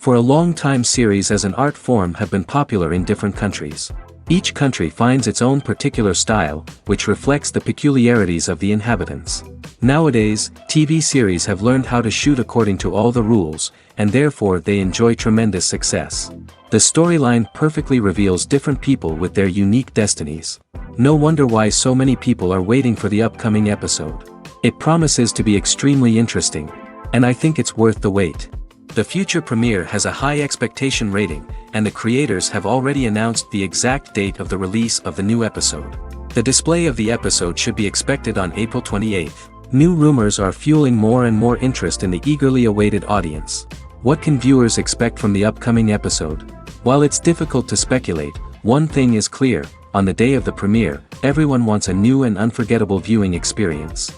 For a long time series as an art form have been popular in different countries. Each country finds its own particular style, which reflects the peculiarities of the inhabitants. Nowadays, TV series have learned how to shoot according to all the rules, and therefore they enjoy tremendous success. The storyline perfectly reveals different people with their unique destinies. No wonder why so many people are waiting for the upcoming episode. It promises to be extremely interesting, and I think it's worth the wait. The future premiere has a high expectation rating, and the creators have already announced the exact date of the release of the new episode. The display of the episode should be expected on April 28th. New rumors are fueling more and more interest in the eagerly awaited audience. What can viewers expect from the upcoming episode? While it's difficult to speculate, one thing is clear: on the day of the premiere, everyone wants a new and unforgettable viewing experience.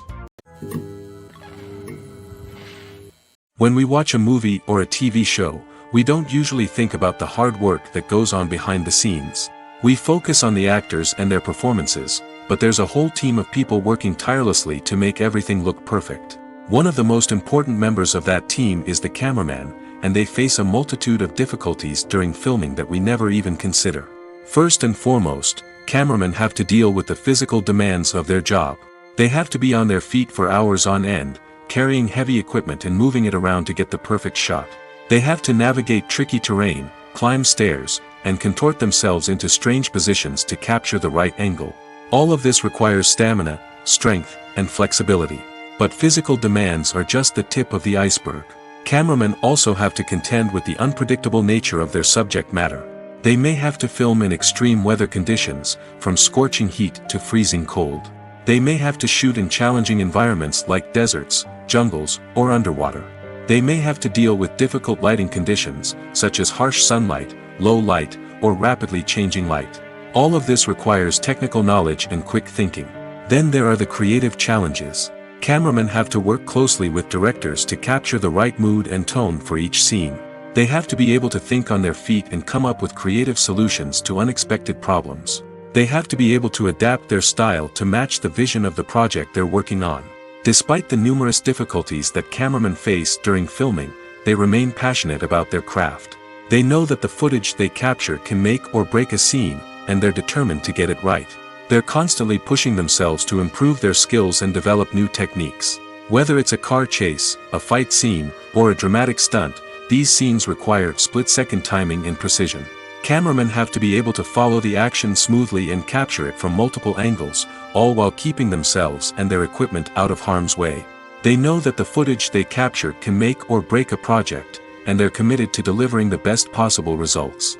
When we watch a movie or a TV show, we don't usually think about the hard work that goes on behind the scenes. We focus on the actors and their performances, but there's a whole team of people working tirelessly to make everything look perfect. One of the most important members of that team is the cameraman, and they face a multitude of difficulties during filming that we never even consider. First and foremost, cameramen have to deal with the physical demands of their job. They have to be on their feet for hours on end, carrying heavy equipment and moving it around to get the perfect shot. They have to navigate tricky terrain, climb stairs, and contort themselves into strange positions to capture the right angle. All of this requires stamina, strength, and flexibility. But physical demands are just the tip of the iceberg. Cameramen also have to contend with the unpredictable nature of their subject matter. They may have to film in extreme weather conditions, from scorching heat to freezing cold. They may have to shoot in challenging environments like deserts, jungles, or underwater. They may have to deal with difficult lighting conditions, such as harsh sunlight, low light, or rapidly changing light. All of this requires technical knowledge and quick thinking. Then there are the creative challenges. Cameramen have to work closely with directors to capture the right mood and tone for each scene. They have to be able to think on their feet and come up with creative solutions to unexpected problems. They have to be able to adapt their style to match the vision of the project they're working on. Despite the numerous difficulties that cameramen face during filming, they remain passionate about their craft. They know that the footage they capture can make or break a scene, and they're determined to get it right. They're constantly pushing themselves to improve their skills and develop new techniques. Whether it's a car chase, a fight scene, or a dramatic stunt, these scenes require split-second timing and precision. Cameramen have to be able to follow the action smoothly and capture it from multiple angles, all while keeping themselves and their equipment out of harm's way. They know that the footage they capture can make or break a project, and they're committed to delivering the best possible results.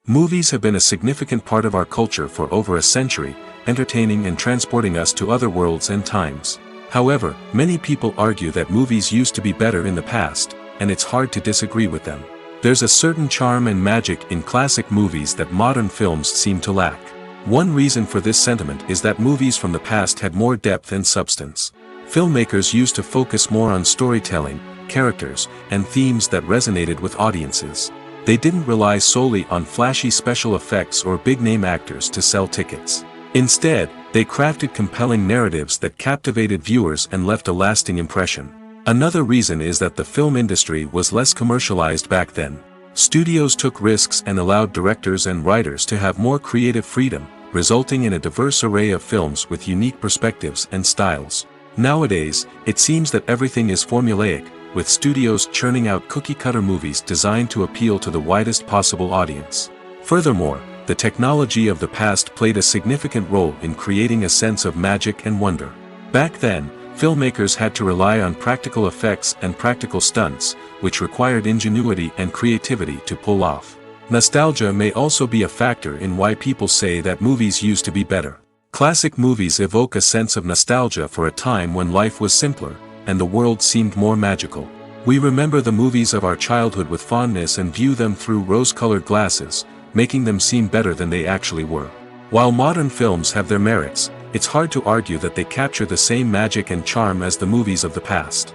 Movies have been a significant part of our culture for over a century, entertaining and transporting us to other worlds and times. However, many people argue that movies used to be better in the past, and it's hard to disagree with them. There's a certain charm and magic in classic movies that modern films seem to lack. One reason for this sentiment is that movies from the past had more depth and substance. Filmmakers used to focus more on storytelling, characters, and themes that resonated with audiences. They didn't rely solely on flashy special effects or big-name actors to sell tickets. Instead, they crafted compelling narratives that captivated viewers and left a lasting impression. Another reason is that the film industry was less commercialized back then. Studios took risks and allowed directors and writers to have more creative freedom, resulting in a diverse array of films with unique perspectives and styles. Nowadays, it seems that everything is formulaic, with studios churning out cookie-cutter movies designed to appeal to the widest possible audience. Furthermore, the technology of the past played a significant role in creating a sense of magic and wonder. Back then, filmmakers had to rely on practical effects and practical stunts, which required ingenuity and creativity to pull off. Nostalgia may also be a factor in why people say that movies used to be better. Classic movies evoke a sense of nostalgia for a time when life was simpler, and the world seemed more magical. We remember the movies of our childhood with fondness and view them through rose-colored glasses, making them seem better than they actually were. While modern films have their merits, it's hard to argue that they capture the same magic and charm as the movies of the past.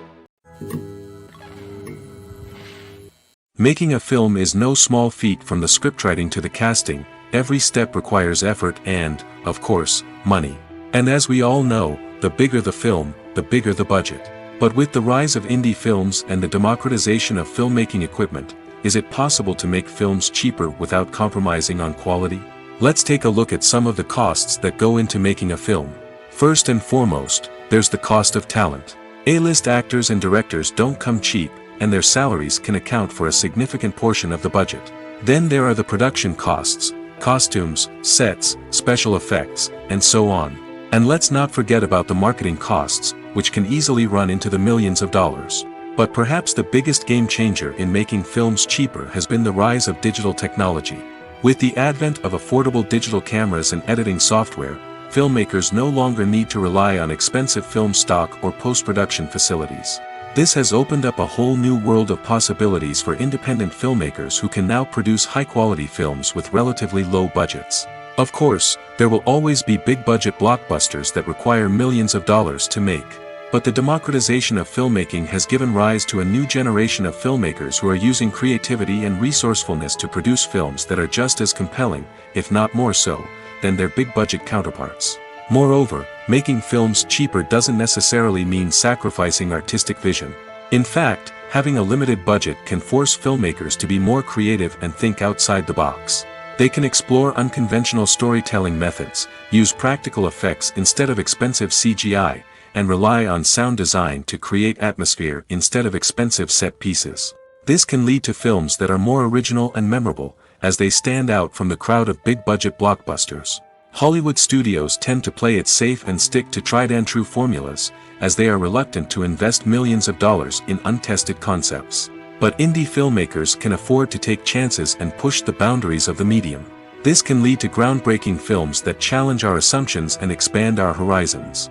Making a film is no small feat. From the scriptwriting to the casting, every step requires effort and, of course, money. And as we all know, the bigger the film, the bigger the budget. But with the rise of indie films and the democratization of filmmaking equipment, is it possible to make films cheaper without compromising on quality? Let's take a look at some of the costs that go into making a film. First and foremost, there's the cost of talent. A-list actors and directors don't come cheap, and their salaries can account for a significant portion of the budget. Then there are the production costs, costumes, sets, special effects, and so on. And let's not forget about the marketing costs, which can easily run into the millions of dollars. But perhaps the biggest game changer in making films cheaper has been the rise of digital technology. With the advent of affordable digital cameras and editing software, filmmakers no longer need to rely on expensive film stock or post-production facilities. This has opened up a whole new world of possibilities for independent filmmakers who can now produce high-quality films with relatively low budgets. Of course, there will always be big-budget blockbusters that require millions of dollars to make. But the democratization of filmmaking has given rise to a new generation of filmmakers who are using creativity and resourcefulness to produce films that are just as compelling, if not more so, than their big-budget counterparts. Moreover, making films cheaper doesn't necessarily mean sacrificing artistic vision. In fact, having a limited budget can force filmmakers to be more creative and think outside the box. They can explore unconventional storytelling methods, use practical effects instead of expensive CGI, and rely on sound design to create atmosphere instead of expensive set pieces. This can lead to films that are more original and memorable, as they stand out from the crowd of big-budget blockbusters. Hollywood studios tend to play it safe and stick to tried-and-true formulas, as they are reluctant to invest millions of dollars in untested concepts. But indie filmmakers can afford to take chances and push the boundaries of the medium. This can lead to groundbreaking films that challenge our assumptions and expand our horizons.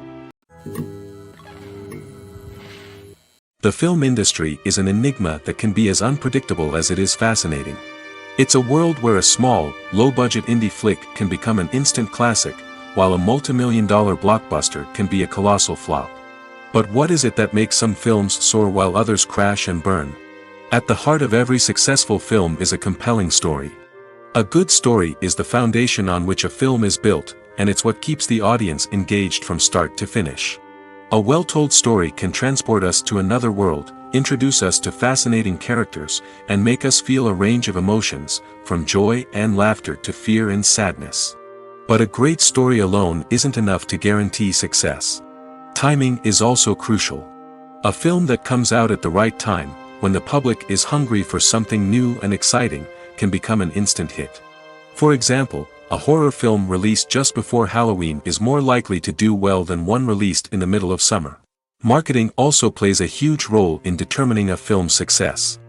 The film industry is an enigma that can be as unpredictable as it is fascinating. It's a world where a small, low-budget indie flick can become an instant classic, while a multi-million-dollar blockbuster can be a colossal flop. But what is it that makes some films soar while others crash and burn? At the heart of every successful film is a compelling story. A good story is the foundation on which a film is built, and it's what keeps the audience engaged from start to finish. A well-told story can transport us to another world, introduce us to fascinating characters, and make us feel a range of emotions, from joy and laughter to fear and sadness. But a great story alone isn't enough to guarantee success. Timing is also crucial. A film that comes out at the right time, when the public is hungry for something new and exciting, can become an instant hit. For example, a horror film released just before Halloween is more likely to do well than one released in the middle of summer. Marketing also plays a huge role in determining a film's success.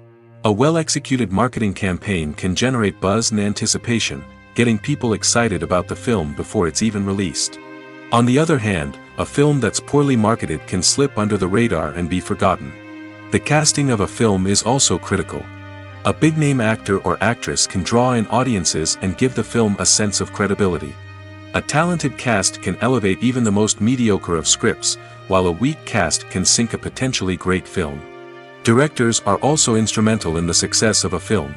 A well-executed marketing campaign can generate buzz and anticipation, getting people excited about the film before it's even released. On the other hand, a film that's poorly marketed can slip under the radar and be forgotten. The casting of a film is also critical. A big-name actor or actress can draw in audiences and give the film a sense of credibility. A talented cast can elevate even the most mediocre of scripts, while a weak cast can sink a potentially great film. Directors are also instrumental in the success of a film.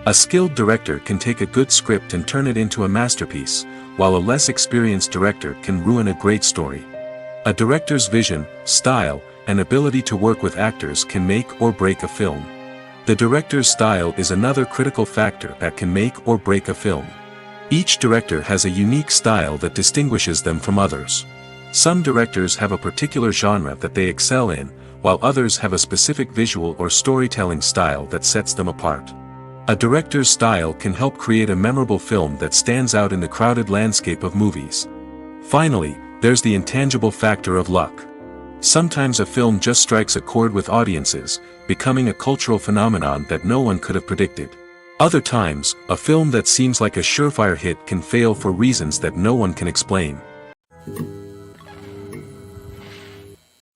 A skilled director can take a good script and turn it into a masterpiece, while a less experienced director can ruin a great story. A director's vision, style, and ability to work with actors can make or break a film. The director's style is another critical factor that can make or break a film. Each director has a unique style that distinguishes them from others. Some directors have a particular genre that they excel in, while others have a specific visual or storytelling style that sets them apart. A director's style can help create a memorable film that stands out in the crowded landscape of movies. Finally, there's the intangible factor of luck. Sometimes a film just strikes a chord with audiences, becoming a cultural phenomenon that no one could have predicted. Other times, a film that seems like a surefire hit can fail for reasons that no one can explain.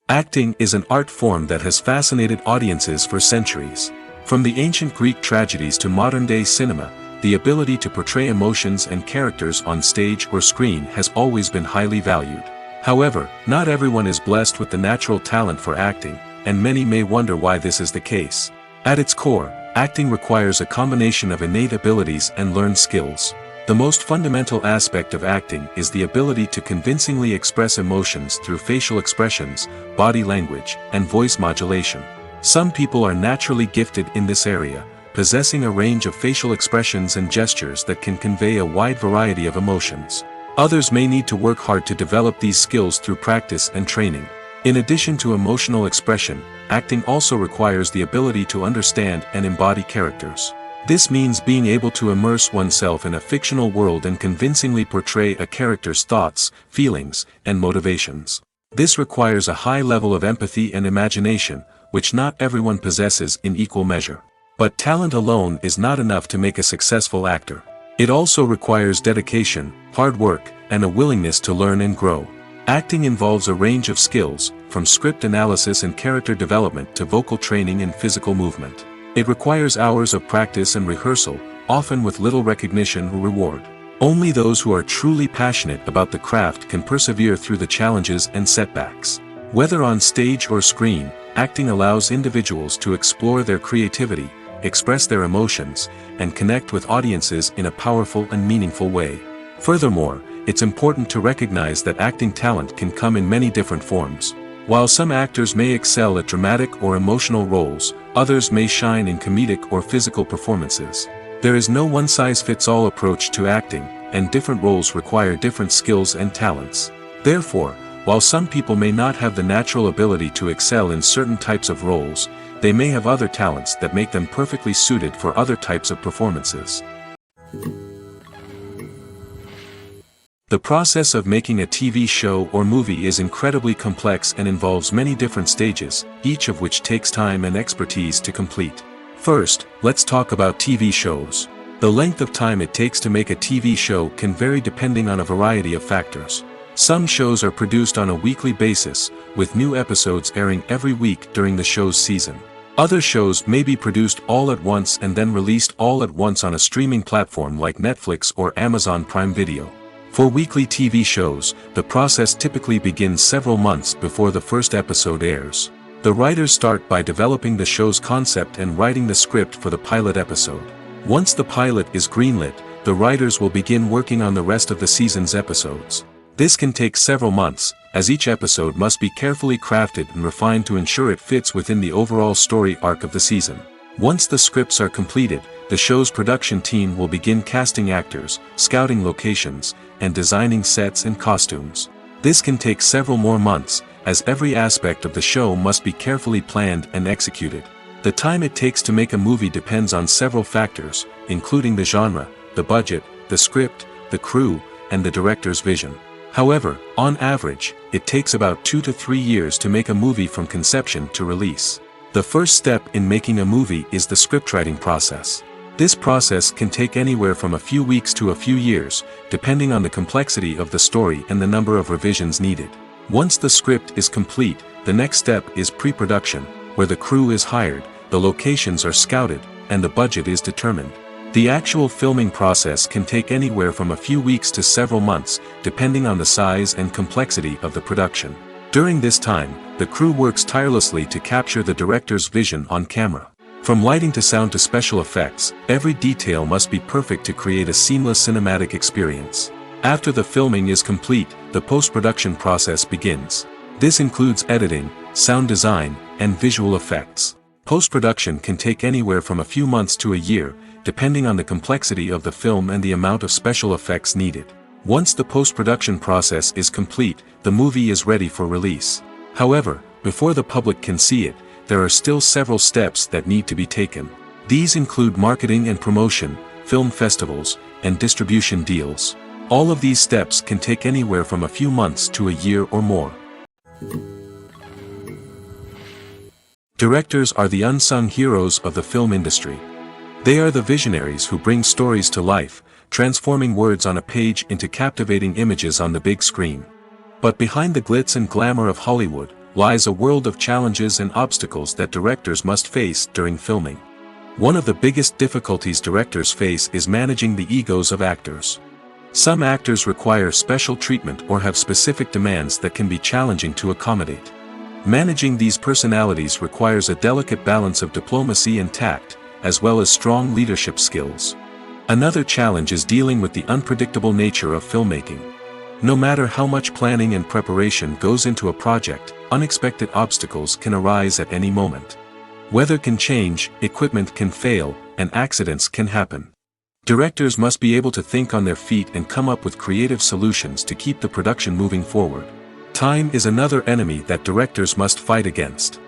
Acting is an art form that has fascinated audiences for centuries. From the ancient Greek tragedies to modern-day cinema, the ability to portray emotions and characters on stage or screen has always been highly valued. However, not everyone is blessed with the natural talent for acting, and many may wonder why this is the case. At its core, acting requires a combination of innate abilities and learned skills. The most fundamental aspect of acting is the ability to convincingly express emotions through facial expressions, body language, and voice modulation. Some people are naturally gifted in this area, possessing a range of facial expressions and gestures that can convey a wide variety of emotions. Others may need to work hard to develop these skills through practice and training. In addition to emotional expression, acting also requires the ability to understand and embody characters. This means being able to immerse oneself in a fictional world and convincingly portray a character's thoughts, feelings, and motivations. This requires a high level of empathy and imagination, which not everyone possesses in equal measure. But talent alone is not enough to make a successful actor. It also requires dedication, hard work, and a willingness to learn and grow. Acting involves a range of skills, from script analysis and character development to vocal training and physical movement. It requires hours of practice and rehearsal, often with little recognition or reward. Only those who are truly passionate about the craft can persevere through the challenges and setbacks. Whether on stage or screen, acting allows individuals to explore their creativity, express their emotions, and connect with audiences in a powerful and meaningful way. Furthermore, it's important to recognize that acting talent can come in many different forms. While some actors may excel at dramatic or emotional roles, others may shine in comedic or physical performances. There is no one-size-fits-all approach to acting, and different roles require different skills and talents. Therefore, while some people may not have the natural ability to excel in certain types of roles, they may have other talents that make them perfectly suited for other types of performances. The process of making a TV show or movie is incredibly complex and involves many different stages, each of which takes time and expertise to complete. First, let's talk about TV shows. The length of time it takes to make a TV show can vary depending on a variety of factors. Some shows are produced on a weekly basis, with new episodes airing every week during the show's season. Other shows may be produced all at once and then released all at once on a streaming platform like Netflix or Amazon Prime Video. For weekly TV shows, the process typically begins several months before the first episode airs. The writers start by developing the show's concept and writing the script for the pilot episode. Once the pilot is greenlit, the writers will begin working on the rest of the season's episodes. This can take several months, as each episode must be carefully crafted and refined to ensure it fits within the overall story arc of the season. Once the scripts are completed, the show's production team will begin casting actors, scouting locations, and designing sets and costumes. This can take several more months, as every aspect of the show must be carefully planned and executed. The time it takes to make a movie depends on several factors, including the genre, the budget, the script, the crew, and the director's vision. However, on average, it takes about 2 to 3 years to make a movie from conception to release. The first step in making a movie is the scriptwriting process. This process can take anywhere from a few weeks to a few years, depending on the complexity of the story and the number of revisions needed. Once the script is complete, the next step is pre-production, where the crew is hired, the locations are scouted, and the budget is determined. The actual filming process can take anywhere from a few weeks to several months, depending on the size and complexity of the production. During this time, the crew works tirelessly to capture the director's vision on camera. From lighting to sound to special effects, every detail must be perfect to create a seamless cinematic experience. After the filming is complete, the post-production process begins. This includes editing, sound design, and visual effects. Post-production can take anywhere from a few months to a year, depending on the complexity of the film and the amount of special effects needed. Once the post-production process is complete, the movie is ready for release. However, before the public can see it, there are still several steps that need to be taken. These include marketing and promotion, film festivals, and distribution deals. All of these steps can take anywhere from a few months to a year or more. Directors are the unsung heroes of the film industry. They are the visionaries who bring stories to life, transforming words on a page into captivating images on the big screen. But behind the glitz and glamour of Hollywood, lies a world of challenges and obstacles that directors must face during filming. One of the biggest difficulties directors face is managing the egos of actors. Some actors require special treatment or have specific demands that can be challenging to accommodate. Managing these personalities requires a delicate balance of diplomacy and tact, as well as strong leadership skills. Another challenge is dealing with the unpredictable nature of filmmaking. No matter how much planning and preparation goes into a project, unexpected obstacles can arise at any moment. Weather can change, equipment can fail, and accidents can happen. Directors must be able to think on their feet and come up with creative solutions to keep the production moving forward. Time is another enemy that directors must fight against.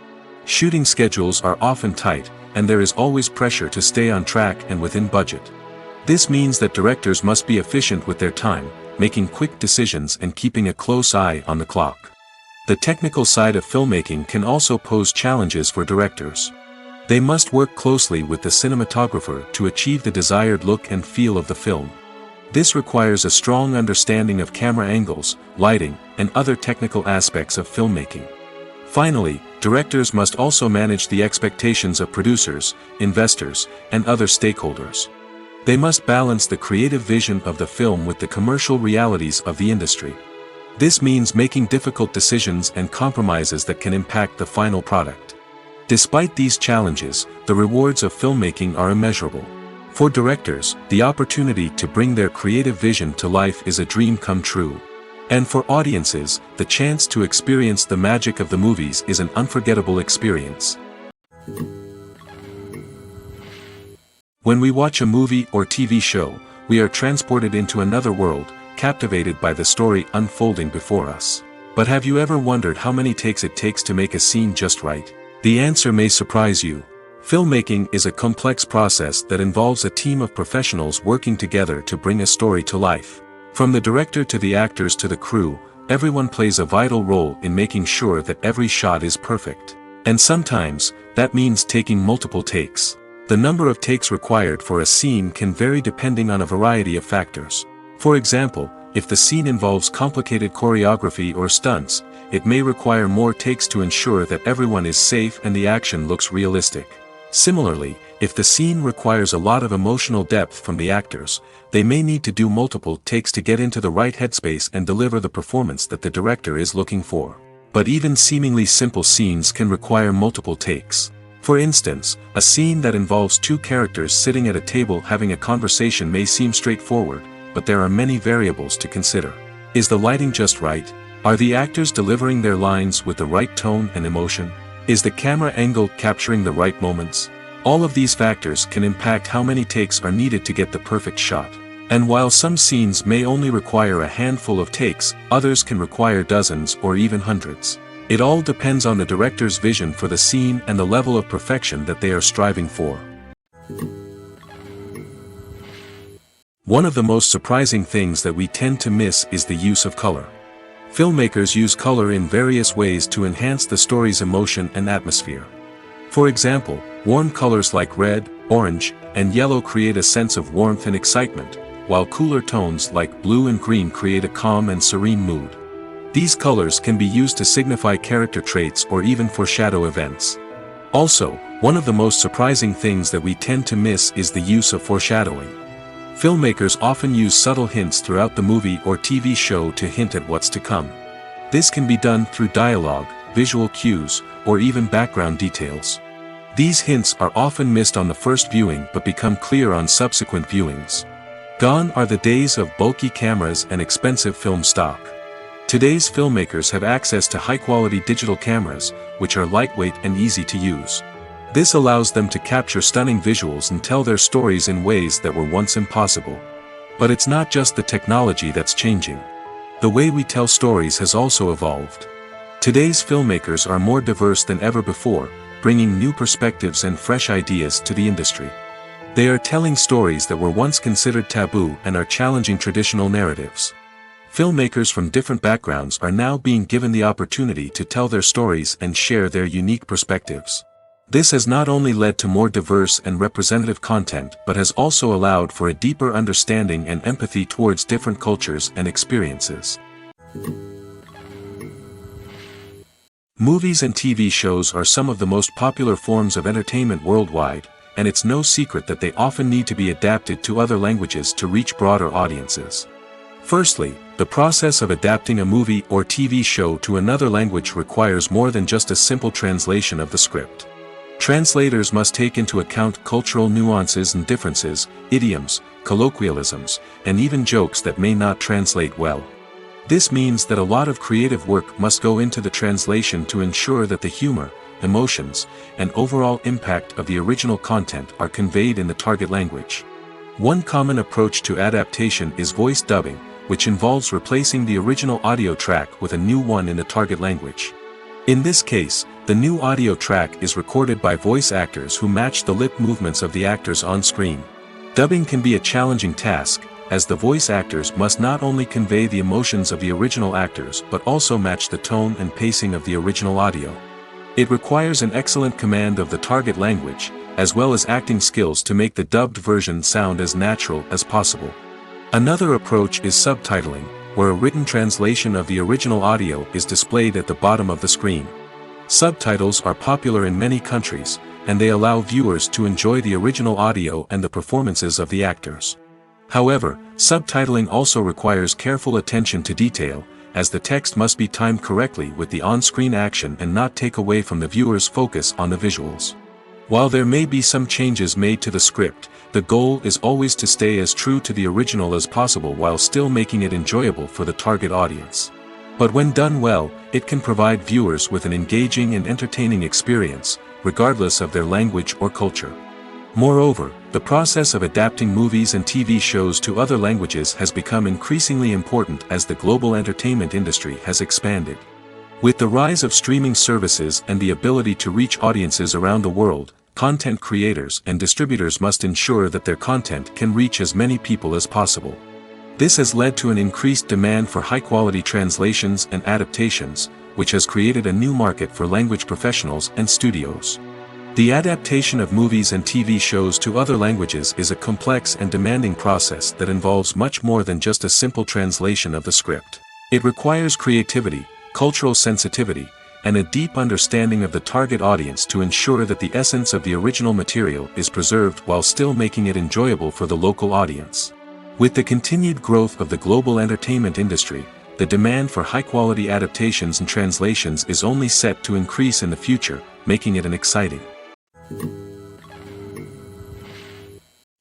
Shooting schedules are often tight, and there is always pressure to stay on track and within budget. This means that directors must be efficient with their time, making quick decisions and keeping a close eye on the clock. The technical side of filmmaking can also pose challenges for directors. They must work closely with the cinematographer to achieve the desired look and feel of the film. This requires a strong understanding of camera angles, lighting, and other technical aspects of filmmaking. Finally, directors must also manage the expectations of producers, investors, and other stakeholders. They must balance the creative vision of the film with the commercial realities of the industry. This means making difficult decisions and compromises that can impact the final product. Despite these challenges, the rewards of filmmaking are immeasurable. For directors, the opportunity to bring their creative vision to life is a dream come true. And for audiences, the chance to experience the magic of the movies is an unforgettable experience. When we watch a movie or TV show, we are transported into another world, captivated by the story unfolding before us. But have you ever wondered how many takes it takes to make a scene just right? The answer may surprise you. Filmmaking is a complex process that involves a team of professionals working together to bring a story to life. From the director to the actors to the crew, everyone plays a vital role in making sure that every shot is perfect. And sometimes, that means taking multiple takes. The number of takes required for a scene can vary depending on a variety of factors. For example, if the scene involves complicated choreography or stunts, it may require more takes to ensure that everyone is safe and the action looks realistic. Similarly, if the scene requires a lot of emotional depth from the actors, they may need to do multiple takes to get into the right headspace and deliver the performance that the director is looking for. But even seemingly simple scenes can require multiple takes. For instance, a scene that involves two characters sitting at a table having a conversation may seem straightforward, but there are many variables to consider. Is the lighting just right? Are the actors delivering their lines with the right tone and emotion? Is the camera angle capturing the right moments? All of these factors can impact how many takes are needed to get the perfect shot. And while some scenes may only require a handful of takes, others can require dozens or even hundreds. It all depends on the director's vision for the scene and the level of perfection that they are striving for. One of the most surprising things that we tend to miss is the use of color. Filmmakers use color in various ways to enhance the story's emotion and atmosphere. For example, warm colors like red, orange, and yellow create a sense of warmth and excitement, while cooler tones like blue and green create a calm and serene mood. These colors can be used to signify character traits or even foreshadow events. Also, one of the most surprising things that we tend to miss is the use of foreshadowing. Filmmakers often use subtle hints throughout the movie or TV show to hint at what's to come. This can be done through dialogue, visual cues, or even background details. These hints are often missed on the first viewing but become clear on subsequent viewings. Gone are the days of bulky cameras and expensive film stock. Today's filmmakers have access to high-quality digital cameras, which are lightweight and easy to use. This allows them to capture stunning visuals and tell their stories in ways that were once impossible. But it's not just the technology that's changing. The way we tell stories has also evolved. Today's filmmakers are more diverse than ever before, bringing new perspectives and fresh ideas to the industry. They are telling stories that were once considered taboo and are challenging traditional narratives. Filmmakers from different backgrounds are now being given the opportunity to tell their stories and share their unique perspectives. This has not only led to more diverse and representative content but has also allowed for a deeper understanding and empathy towards different cultures and experiences. Movies and TV shows are some of the most popular forms of entertainment worldwide, and it's no secret that they often need to be adapted to other languages to reach broader audiences. Firstly, the process of adapting a movie or TV show to another language requires more than just a simple translation of the script. Translators must take into account cultural nuances and differences, idioms, colloquialisms, and even jokes that may not translate well. This means that a lot of creative work must go into the translation to ensure that the humor, emotions, and overall impact of the original content are conveyed in the target language. One common approach to adaptation is voice dubbing, which involves replacing the original audio track with a new one in the target language. In this case, the new audio track is recorded by voice actors who match the lip movements of the actors on screen. Dubbing can be a challenging task, as the voice actors must not only convey the emotions of the original actors but also match the tone and pacing of the original audio. It requires an excellent command of the target language, as well as acting skills to make the dubbed version sound as natural as possible. Another approach is subtitling, where a written translation of the original audio is displayed at the bottom of the screen. Subtitles are popular in many countries, and they allow viewers to enjoy the original audio and the performances of the actors. However, subtitling also requires careful attention to detail, as the text must be timed correctly with the on-screen action and not take away from the viewer's focus on the visuals. While there may be some changes made to the script, the goal is always to stay as true to the original as possible while still making it enjoyable for the target audience. But when done well, it can provide viewers with an engaging and entertaining experience, regardless of their language or culture. Moreover, the process of adapting movies and TV shows to other languages has become increasingly important as the global entertainment industry has expanded. With the rise of streaming services and the ability to reach audiences around the world, content creators and distributors must ensure that their content can reach as many people as possible. This has led to an increased demand for high-quality translations and adaptations, which has created a new market for language professionals and studios. The adaptation of movies and TV shows to other languages is a complex and demanding process that involves much more than just a simple translation of the script. It requires creativity, cultural sensitivity, and a deep understanding of the target audience to ensure that the essence of the original material is preserved while still making it enjoyable for the local audience. With the continued growth of the global entertainment industry, the demand for high-quality adaptations and translations is only set to increase in the future, making it an exciting.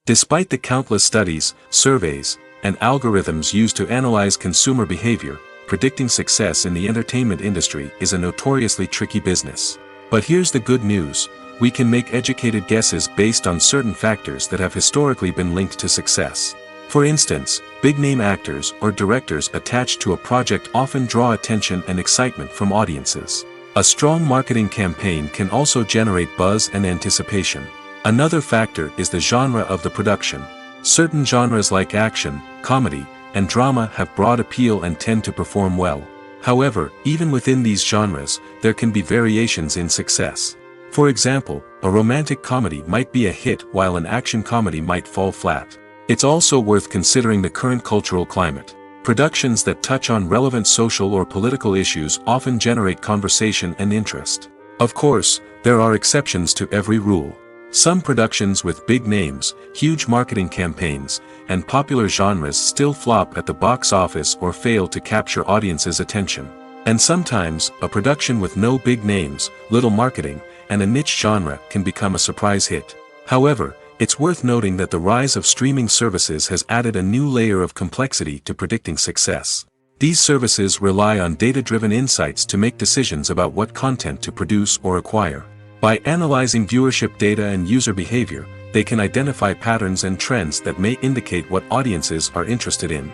Despite the countless studies, surveys, and algorithms used to analyze consumer behavior, predicting success in the entertainment industry is a notoriously tricky business. But here's the good news: we can make educated guesses based on certain factors that have historically been linked to success. For instance, big-name actors or directors attached to a project often draw attention and excitement from audiences. A strong marketing campaign can also generate buzz and anticipation. Another factor is the genre of the production. Certain genres like action, comedy, and drama have broad appeal and tend to perform well. However, even within these genres, there can be variations in success. For example, a romantic comedy might be a hit while an action comedy might fall flat. It's also worth considering the current cultural climate. Productions that touch on relevant social or political issues often generate conversation and interest. Of course, there are exceptions to every rule. Some productions with big names, huge marketing campaigns, and popular genres still flop at the box office or fail to capture audiences' attention. And sometimes, a production with no big names, little marketing, and a niche genre can become a surprise hit. However, it's worth noting that the rise of streaming services has added a new layer of complexity to predicting success. These services rely on data-driven insights to make decisions about what content to produce or acquire. By analyzing viewership data and user behavior, they can identify patterns and trends that may indicate what audiences are interested in.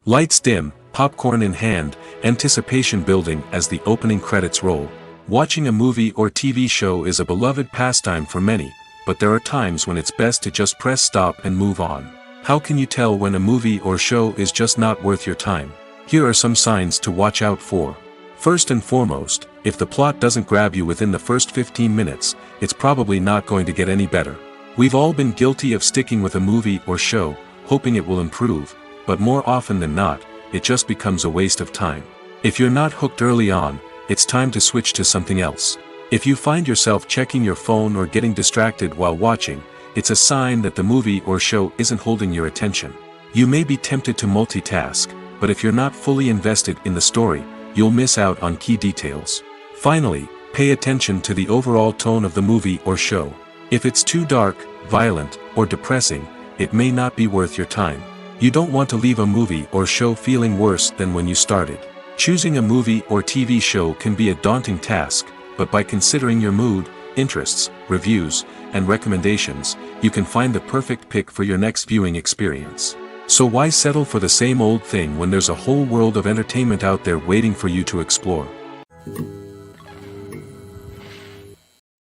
Lights dim, popcorn in hand, anticipation building as the opening credits roll. Watching a movie or TV show is a beloved pastime for many, but there are times when it's best to just press stop and move on. How can you tell when a movie or show is just not worth your time? Here are some signs to watch out for. First and foremost, if the plot doesn't grab you within the first 15 minutes, it's probably not going to get any better. We've all been guilty of sticking with a movie or show, hoping it will improve, but more often than not, it just becomes a waste of time. If you're not hooked early on, it's time to switch to something else. If you find yourself checking your phone or getting distracted while watching, it's a sign that the movie or show isn't holding your attention. You may be tempted to multitask, but if you're not fully invested in the story, you'll miss out on key details. Finally, pay attention to the overall tone of the movie or show. If it's too dark, violent, or depressing, it may not be worth your time. You don't want to leave a movie or show feeling worse than when you started. Choosing a movie or TV show can be a daunting task, but by considering your mood, interests, reviews, and recommendations, you can find the perfect pick for your next viewing experience. So why settle for the same old thing when there's a whole world of entertainment out there waiting for you to explore?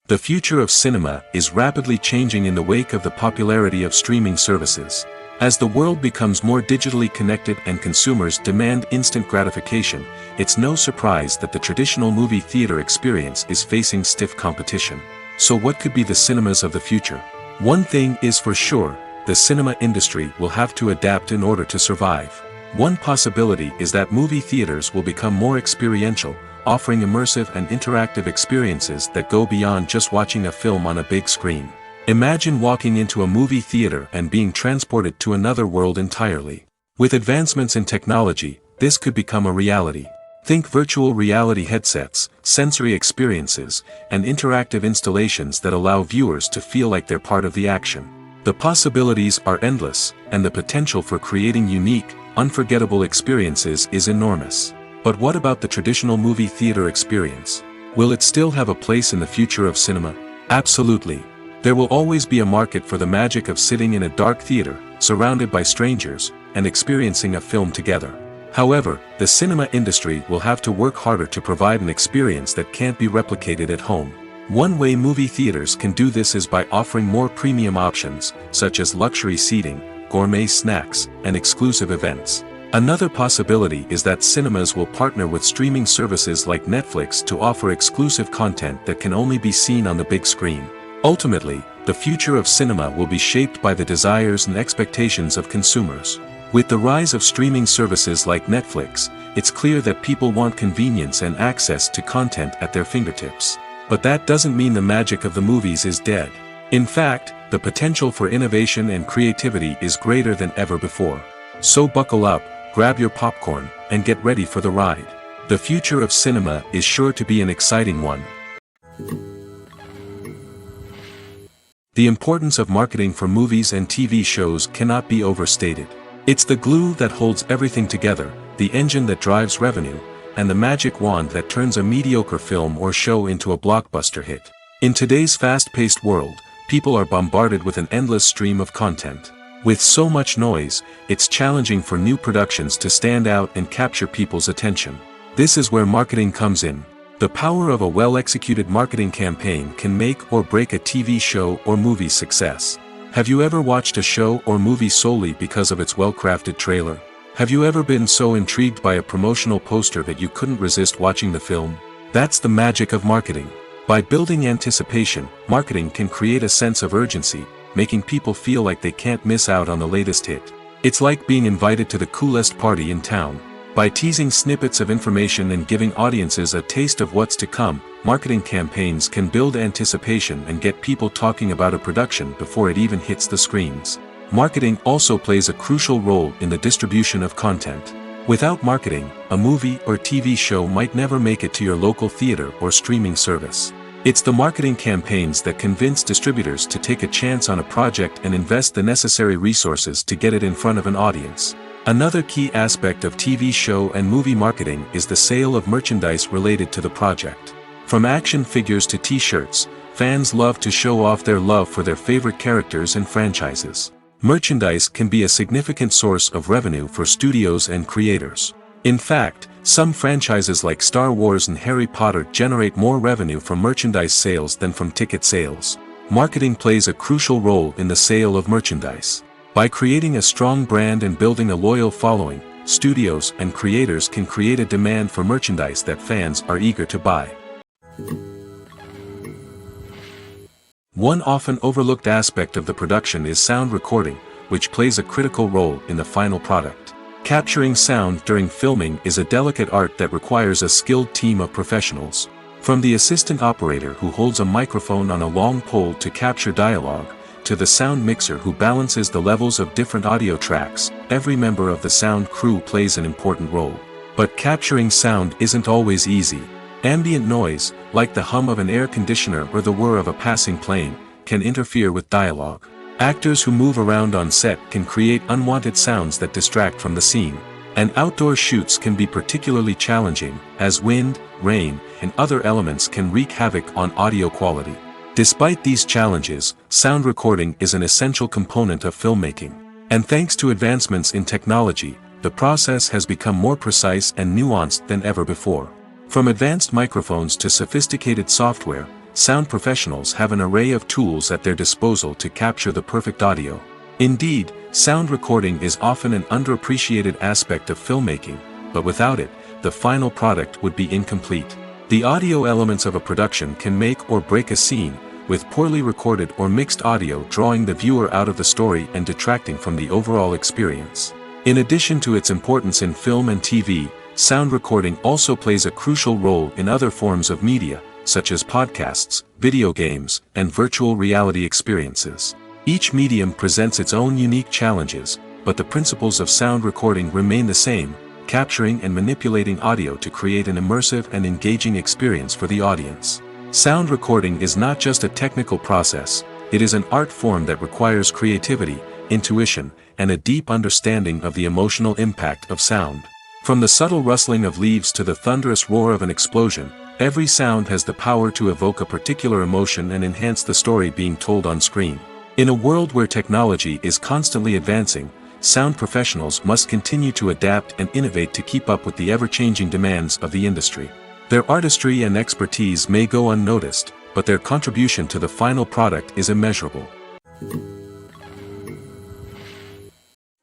The future of cinema is rapidly changing in the wake of the popularity of streaming services. As the world becomes more digitally connected and consumers demand instant gratification, it's no surprise that the traditional movie theater experience is facing stiff competition. So what could be the cinemas of the future? One thing is for sure, the cinema industry will have to adapt in order to survive. One possibility is that movie theaters will become more experiential, offering immersive and interactive experiences that go beyond just watching a film on a big screen. Imagine walking into a movie theater and being transported to another world entirely. With advancements in technology, this could become a reality. Think virtual reality headsets, sensory experiences, and interactive installations that allow viewers to feel like they're part of the action. The possibilities are endless, and the potential for creating unique, unforgettable experiences is enormous. But what about the traditional movie theater experience? Will it still have a place in the future of cinema? Absolutely. There will always be a market for the magic of sitting in a dark theater, surrounded by strangers, and experiencing a film together. However, the cinema industry will have to work harder to provide an experience that can't be replicated at home. One way movie theaters can do this is by offering more premium options, such as luxury seating, gourmet snacks, and exclusive events. Another possibility is that cinemas will partner with streaming services like Netflix to offer exclusive content that can only be seen on the big screen. Ultimately, the future of cinema will be shaped by the desires and expectations of consumers. With the rise of streaming services like Netflix, it's clear that people want convenience and access to content at their fingertips. But that doesn't mean the magic of the movies is dead. In fact, the potential for innovation and creativity is greater than ever before. So buckle up, grab your popcorn, and get ready for the ride. The future of cinema is sure to be an exciting one. The importance of marketing for movies and TV shows cannot be overstated. It's the glue that holds everything together, the engine that drives revenue, and the magic wand that turns a mediocre film or show into a blockbuster hit. In today's fast-paced world, people are bombarded with an endless stream of content. With so much noise, it's challenging for new productions to stand out and capture people's attention. This is where marketing comes in. The power of a well-executed marketing campaign can make or break a TV show or movie's success. Have you ever watched a show or movie solely because of its well-crafted trailer? Have you ever been so intrigued by a promotional poster that you couldn't resist watching the film? That's the magic of marketing. By building anticipation, marketing can create a sense of urgency, making people feel like they can't miss out on the latest hit. It's like being invited to the coolest party in town. By teasing snippets of information and giving audiences a taste of what's to come, marketing campaigns can build anticipation and get people talking about a production before it even hits the screens. Marketing also plays a crucial role in the distribution of content. Without marketing, a movie or TV show might never make it to your local theater or streaming service. It's the marketing campaigns that convince distributors to take a chance on a project and invest the necessary resources to get it in front of an audience. Another key aspect of TV show and movie marketing is the sale of merchandise related to the project. From action figures to t-shirts, fans love to show off their love for their favorite characters and franchises. Merchandise can be a significant source of revenue for studios and creators. In fact, some franchises like Star Wars and Harry Potter generate more revenue from merchandise sales than from ticket sales. Marketing plays a crucial role in the sale of merchandise. By creating a strong brand and building a loyal following, studios and creators can create a demand for merchandise that fans are eager to buy. One often overlooked aspect of the production is sound recording, which plays a critical role in the final product. Capturing sound during filming is a delicate art that requires a skilled team of professionals. From the assistant operator who holds a microphone on a long pole to capture dialogue, to the sound mixer who balances the levels of different audio tracks, every member of the sound crew plays an important role. But capturing sound isn't always easy. Ambient noise, like the hum of an air conditioner or the whir of a passing plane, can interfere with dialogue. Actors who move around on set can create unwanted sounds that distract from the scene. And outdoor shoots can be particularly challenging, as wind, rain, and other elements can wreak havoc on audio quality. Despite these challenges, sound recording is an essential component of filmmaking. And thanks to advancements in technology, the process has become more precise and nuanced than ever before. From advanced microphones to sophisticated software, sound professionals have an array of tools at their disposal to capture the perfect audio. Indeed, sound recording is often an underappreciated aspect of filmmaking, but without it, the final product would be incomplete. The audio elements of a production can make or break a scene, with poorly recorded or mixed audio drawing the viewer out of the story and detracting from the overall experience. In addition to its importance in film and TV, sound recording also plays a crucial role in other forms of media, such as podcasts, video games, and virtual reality experiences. Each medium presents its own unique challenges, but the principles of sound recording remain the same, capturing and manipulating audio to create an immersive and engaging experience for the audience. Sound recording is not just a technical process, it is an art form that requires creativity, intuition, and a deep understanding of the emotional impact of sound. From the subtle rustling of leaves to the thunderous roar of an explosion, every sound has the power to evoke a particular emotion and enhance the story being told on screen. In a world where technology is constantly advancing, sound professionals must continue to adapt and innovate to keep up with the ever-changing demands of the industry. Their artistry and expertise may go unnoticed, but their contribution to the final product is immeasurable.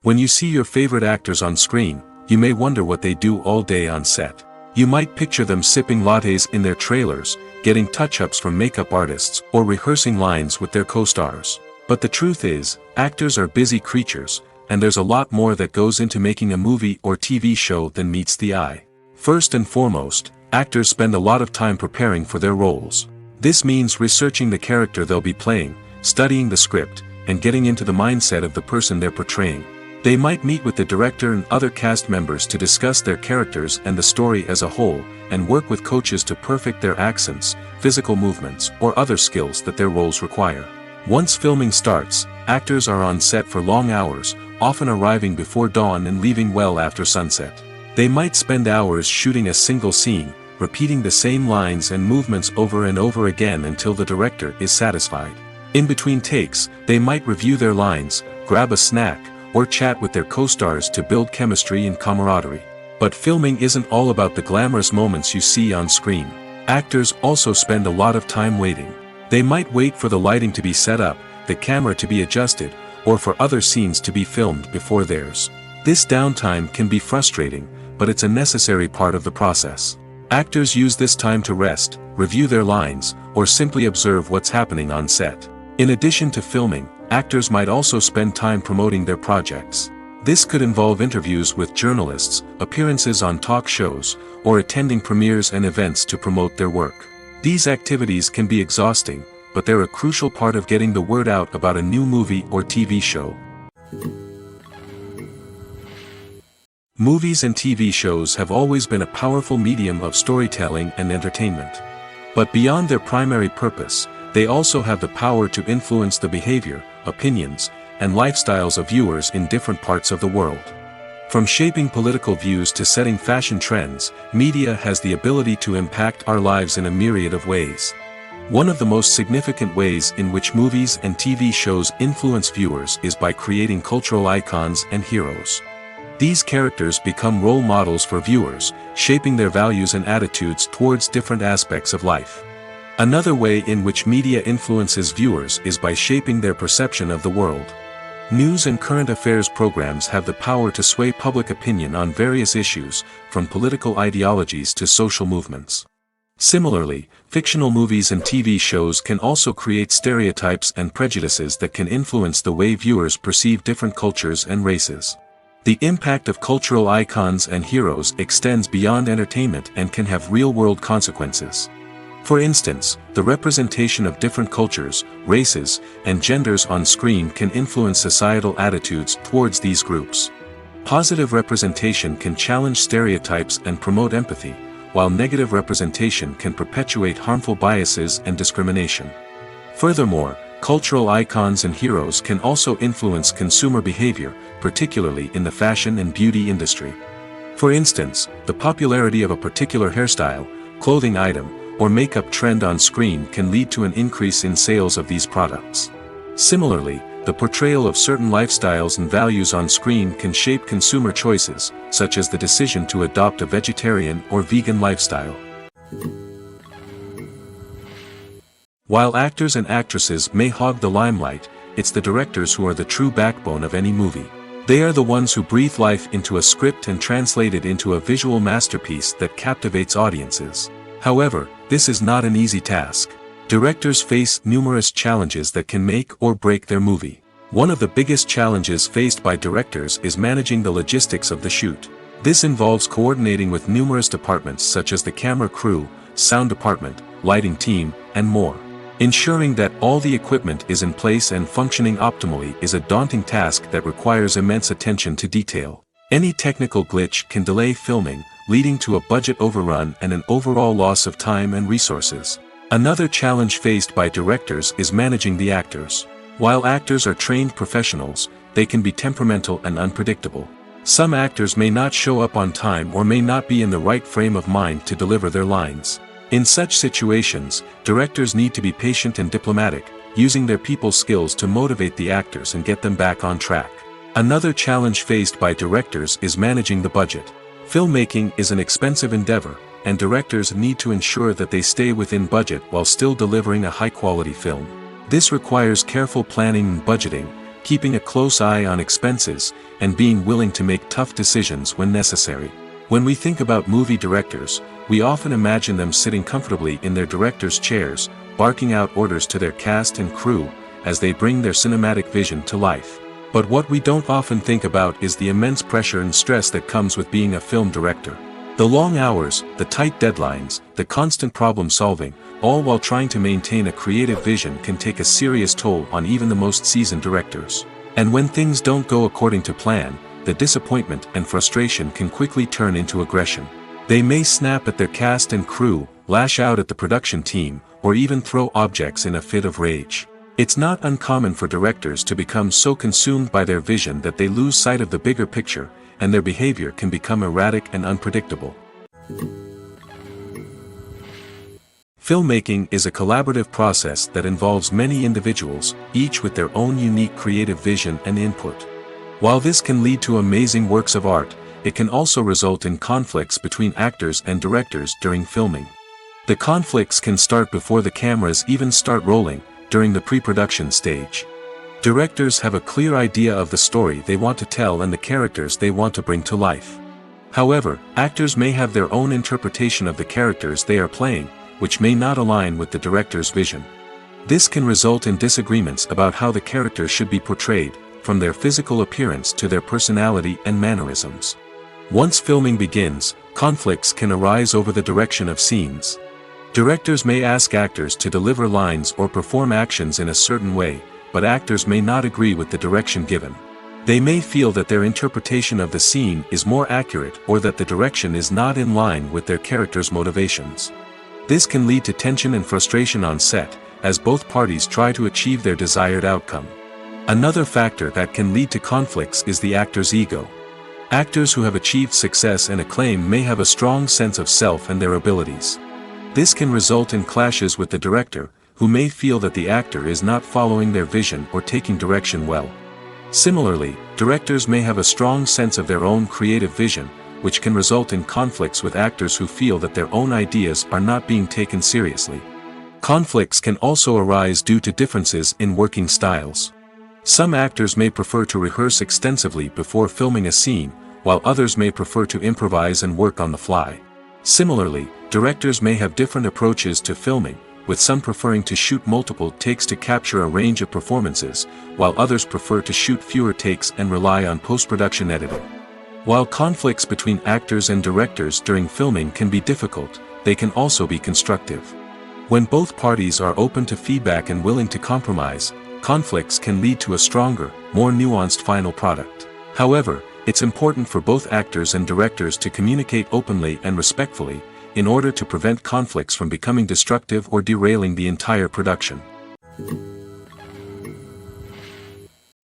When you see your favorite actors on screen, you may wonder what they do all day on set. You might picture them sipping lattes in their trailers, getting touch-ups from makeup artists, or rehearsing lines with their co-stars. But the truth is, actors are busy creatures, and there's a lot more that goes into making a movie or TV show than meets the eye. First and foremost, actors spend a lot of time preparing for their roles. This means researching the character they'll be playing, studying the script, and getting into the mindset of the person they're portraying. They might meet with the director and other cast members to discuss their characters and the story as a whole, and work with coaches to perfect their accents, physical movements, or other skills that their roles require. Once filming starts, actors are on set for long hours, often arriving before dawn and leaving well after sunset. They might spend hours shooting a single scene, repeating the same lines and movements over and over again until the director is satisfied. In between takes, they might review their lines, grab a snack, or chat with their co-stars to build chemistry and camaraderie. But filming isn't all about the glamorous moments you see on screen. Actors also spend a lot of time waiting. They might wait for the lighting to be set up, the camera to be adjusted, or for other scenes to be filmed before theirs. This downtime can be frustrating, but it's a necessary part of the process. Actors use this time to rest, review their lines, or simply observe what's happening on set. In addition to filming, actors might also spend time promoting their projects. This could involve interviews with journalists, appearances on talk shows, or attending premieres and events to promote their work. These activities can be exhausting, but they're a crucial part of getting the word out about a new movie or TV show. Movies and TV shows have always been a powerful medium of storytelling and entertainment. But beyond their primary purpose, they also have the power to influence the behavior, opinions, and lifestyles of viewers in different parts of the world. From shaping political views to setting fashion trends, media has the ability to impact our lives in a myriad of ways. One of the most significant ways in which movies and TV shows influence viewers is by creating cultural icons and heroes. These characters become role models for viewers, shaping their values and attitudes towards different aspects of life. Another way in which media influences viewers is by shaping their perception of the world. News and current affairs programs have the power to sway public opinion on various issues, from political ideologies to social movements. Similarly, fictional movies and TV shows can also create stereotypes and prejudices that can influence the way viewers perceive different cultures and races. The impact of cultural icons and heroes extends beyond entertainment and can have real-world consequences. For instance, the representation of different cultures, races, and genders on screen can influence societal attitudes towards these groups. Positive representation can challenge stereotypes and promote empathy, while negative representation can perpetuate harmful biases and discrimination. Furthermore, cultural icons and heroes can also influence consumer behavior, particularly in the fashion and beauty industry. For instance, the popularity of a particular hairstyle, clothing item, or makeup trend on screen can lead to an increase in sales of these products. Similarly, the portrayal of certain lifestyles and values on screen can shape consumer choices, such as the decision to adopt a vegetarian or vegan lifestyle. While actors and actresses may hog the limelight, it's the directors who are the true backbone of any movie. They are the ones who breathe life into a script and translate it into a visual masterpiece that captivates audiences. However, this is not an easy task. Directors face numerous challenges that can make or break their movie. One of the biggest challenges faced by directors is managing the logistics of the shoot. This involves coordinating with numerous departments such as the camera crew, sound department, lighting team, and more. Ensuring that all the equipment is in place and functioning optimally is a daunting task that requires immense attention to detail. Any technical glitch can delay filming, leading to a budget overrun and an overall loss of time and resources. Another challenge faced by directors is managing the actors. While actors are trained professionals, they can be temperamental and unpredictable. Some actors may not show up on time or may not be in the right frame of mind to deliver their lines. In such situations, directors need to be patient and diplomatic, using their people skills to motivate the actors and get them back on track. Another challenge faced by directors is managing the budget. Filmmaking is an expensive endeavor, and directors need to ensure that they stay within budget while still delivering a high-quality film. This requires careful planning and budgeting, keeping a close eye on expenses, and being willing to make tough decisions when necessary. When we think about movie directors, we often imagine them sitting comfortably in their director's chairs, barking out orders to their cast and crew, as they bring their cinematic vision to life. But what we don't often think about is the immense pressure and stress that comes with being a film director. The long hours, the tight deadlines, the constant problem solving, all while trying to maintain a creative vision can take a serious toll on even the most seasoned directors. And when things don't go according to plan, the disappointment and frustration can quickly turn into aggression. They may snap at their cast and crew, lash out at the production team, or even throw objects in a fit of rage. It's not uncommon for directors to become so consumed by their vision that they lose sight of the bigger picture, and their behavior can become erratic and unpredictable. Filmmaking is a collaborative process that involves many individuals, each with their own unique creative vision and input. While this can lead to amazing works of art, it can also result in conflicts between actors and directors during filming. The conflicts can start before the cameras even start rolling, during the pre-production stage. Directors have a clear idea of the story they want to tell and the characters they want to bring to life. However, actors may have their own interpretation of the characters they are playing, which may not align with the director's vision. This can result in disagreements about how the characters should be portrayed, from their physical appearance to their personality and mannerisms. Once filming begins, conflicts can arise over the direction of scenes. Directors may ask actors to deliver lines or perform actions in a certain way, but actors may not agree with the direction given. They may feel that their interpretation of the scene is more accurate or that the direction is not in line with their character's motivations. This can lead to tension and frustration on set, as both parties try to achieve their desired outcome. Another factor that can lead to conflicts is the actor's ego. Actors who have achieved success and acclaim may have a strong sense of self and their abilities. This can result in clashes with the director, who may feel that the actor is not following their vision or taking direction well. Similarly, directors may have a strong sense of their own creative vision, which can result in conflicts with actors who feel that their own ideas are not being taken seriously. Conflicts can also arise due to differences in working styles. Some actors may prefer to rehearse extensively before filming a scene, while others may prefer to improvise and work on the fly. Similarly, directors may have different approaches to filming, with some preferring to shoot multiple takes to capture a range of performances, while others prefer to shoot fewer takes and rely on post-production editing. While conflicts between actors and directors during filming can be difficult, they can also be constructive. When both parties are open to feedback and willing to compromise, conflicts can lead to a stronger, more nuanced final product. However, it's important for both actors and directors to communicate openly and respectfully, in order to prevent conflicts from becoming destructive or derailing the entire production.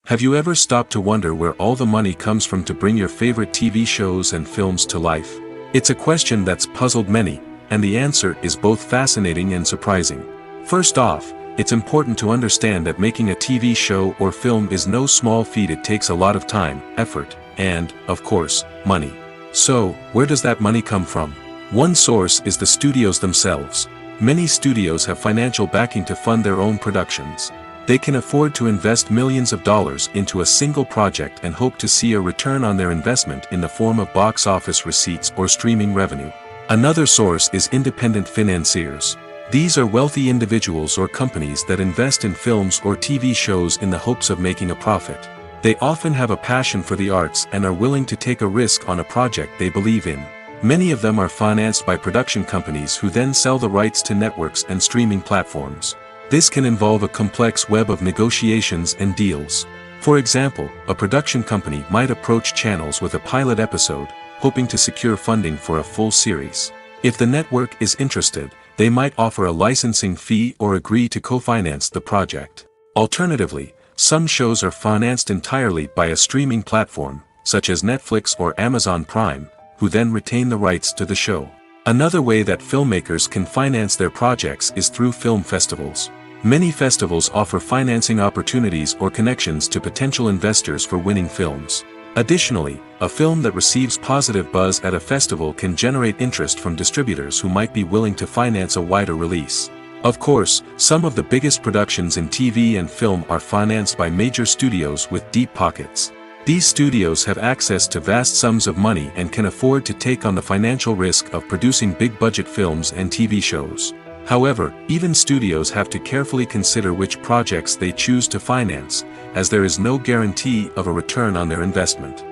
Have you ever stopped to wonder where all the money comes from to bring your favorite TV shows and films to life? It's a question that's puzzled many, and the answer is both fascinating and surprising. First off, it's important to understand that making a TV show or film is no small feat. It takes a lot of time, effort, and, of course, money. So, where does that money come from? One source is the studios themselves. Many studios have financial backing to fund their own productions. They can afford to invest millions of dollars into a single project and hope to see a return on their investment in the form of box office receipts or streaming revenue. Another source is independent financiers. These are wealthy individuals or companies that invest in films or TV shows in the hopes of making a profit. They often have a passion for the arts and are willing to take a risk on a project they believe in. Many of them are financed by production companies who then sell the rights to networks and streaming platforms. This can involve a complex web of negotiations and deals. For example, a production company might approach channels with a pilot episode, hoping to secure funding for a full series. If the network is interested, they might offer a licensing fee or agree to co-finance the project. Alternatively, some shows are financed entirely by a streaming platform, such as Netflix or Amazon Prime, who then retain the rights to the show. Another way that filmmakers can finance their projects is through film festivals. Many festivals offer financing opportunities or connections to potential investors for winning films. Additionally, a film that receives positive buzz at a festival can generate interest from distributors who might be willing to finance a wider release. Of course, some of the biggest productions in TV and film are financed by major studios with deep pockets. These studios have access to vast sums of money and can afford to take on the financial risk of producing big-budget films and TV shows. However, even studios have to carefully consider which projects they choose to finance, as there is no guarantee of a return on their investment.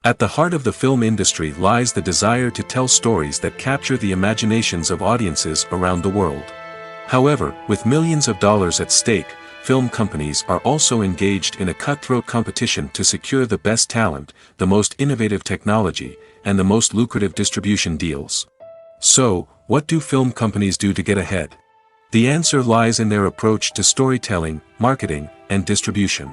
At the heart of the film industry lies the desire to tell stories that capture the imaginations of audiences around the world. However, with millions of dollars at stake, film companies are also engaged in a cutthroat competition to secure the best talent, the most innovative technology, and the most lucrative distribution deals. So, what do film companies do to get ahead? The answer lies in their approach to storytelling, marketing, and distribution.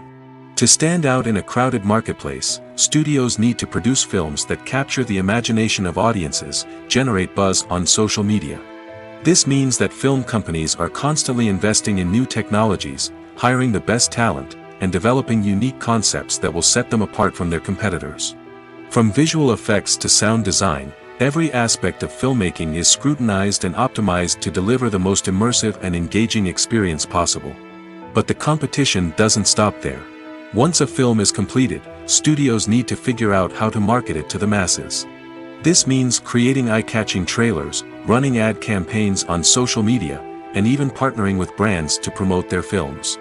To stand out in a crowded marketplace, studios need to produce films that capture the imagination of audiences, generate buzz on social media. This means that film companies are constantly investing in new technologies, hiring the best talent, and developing unique concepts that will set them apart from their competitors. From visual effects to sound design, every aspect of filmmaking is scrutinized and optimized to deliver the most immersive and engaging experience possible. But the competition doesn't stop there. Once a film is completed, studios need to figure out how to market it to the masses. This means creating eye-catching trailers, running ad campaigns on social media, and even partnering with brands to promote their films.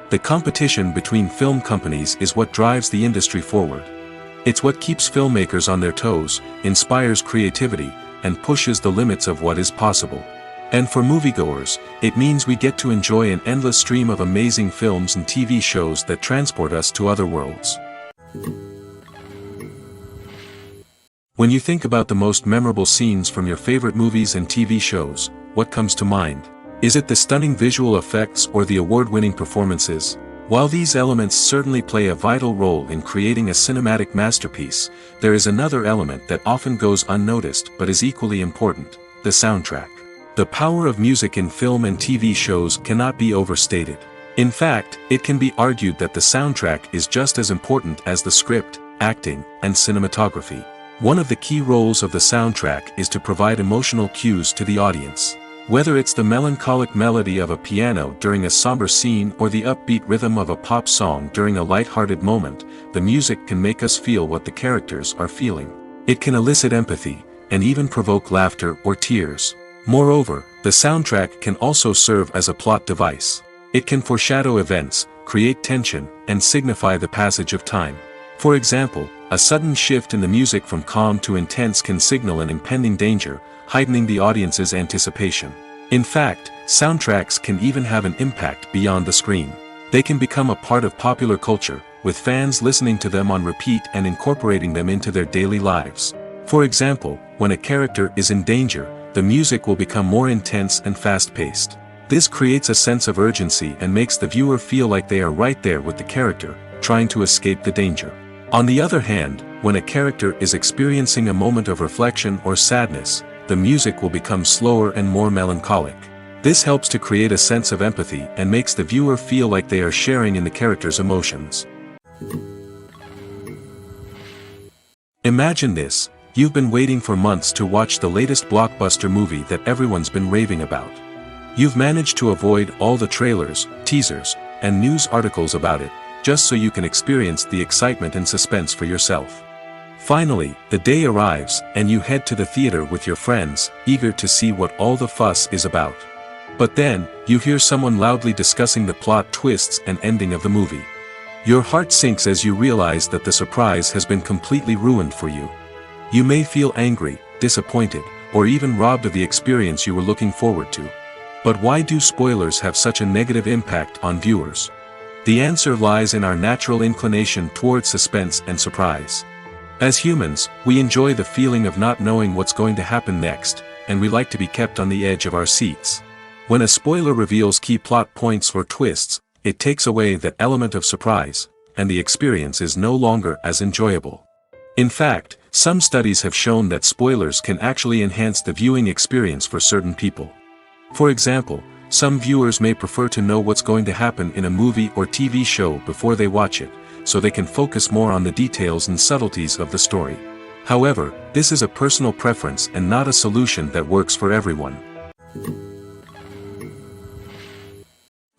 The competition between film companies is what drives the industry forward. It's what keeps filmmakers on their toes, inspires creativity, and pushes the limits of what is possible. And for moviegoers, it means we get to enjoy an endless stream of amazing films and TV shows that transport us to other worlds. When you think about the most memorable scenes from your favorite movies and TV shows, what comes to mind? Is it the stunning visual effects or the award-winning performances? While these elements certainly play a vital role in creating a cinematic masterpiece, there is another element that often goes unnoticed but is equally important: the soundtrack. The power of music in film and TV shows cannot be overstated. In fact, it can be argued that the soundtrack is just as important as the script, acting, and cinematography. One of the key roles of the soundtrack is to provide emotional cues to the audience. Whether it's the melancholic melody of a piano during a somber scene or the upbeat rhythm of a pop song during a light-hearted moment, the music can make us feel what the characters are feeling. It can elicit empathy, and even provoke laughter or tears. Moreover, the soundtrack can also serve as a plot device. It can foreshadow events, create tension, and signify the passage of time. For example, a sudden shift in the music from calm to intense can signal an impending danger, heightening the audience's anticipation. In fact, soundtracks can even have an impact beyond the screen. They can become a part of popular culture, with fans listening to them on repeat and incorporating them into their daily lives. For example, when a character is in danger, the music will become more intense and fast-paced. This creates a sense of urgency and makes the viewer feel like they are right there with the character, trying to escape the danger. On the other hand, when a character is experiencing a moment of reflection or sadness, the music will become slower and more melancholic. This helps to create a sense of empathy and makes the viewer feel like they are sharing in the character's emotions. Imagine this: you've been waiting for months to watch the latest blockbuster movie that everyone's been raving about. You've managed to avoid all the trailers, teasers, and news articles about it, just so you can experience the excitement and suspense for yourself. Finally, the day arrives, and you head to the theater with your friends, eager to see what all the fuss is about. But then, you hear someone loudly discussing the plot twists and ending of the movie. Your heart sinks as you realize that the surprise has been completely ruined for you. You may feel angry, disappointed, or even robbed of the experience you were looking forward to. But why do spoilers have such a negative impact on viewers? The answer lies in our natural inclination toward suspense and surprise. As humans, we enjoy the feeling of not knowing what's going to happen next, and we like to be kept on the edge of our seats. When a spoiler reveals key plot points or twists, it takes away that element of surprise, and the experience is no longer as enjoyable. In fact, some studies have shown that spoilers can actually enhance the viewing experience for certain people. For example, some viewers may prefer to know what's going to happen in a movie or TV show before they watch it, so they can focus more on the details and subtleties of the story. However, this is a personal preference and not a solution that works for everyone.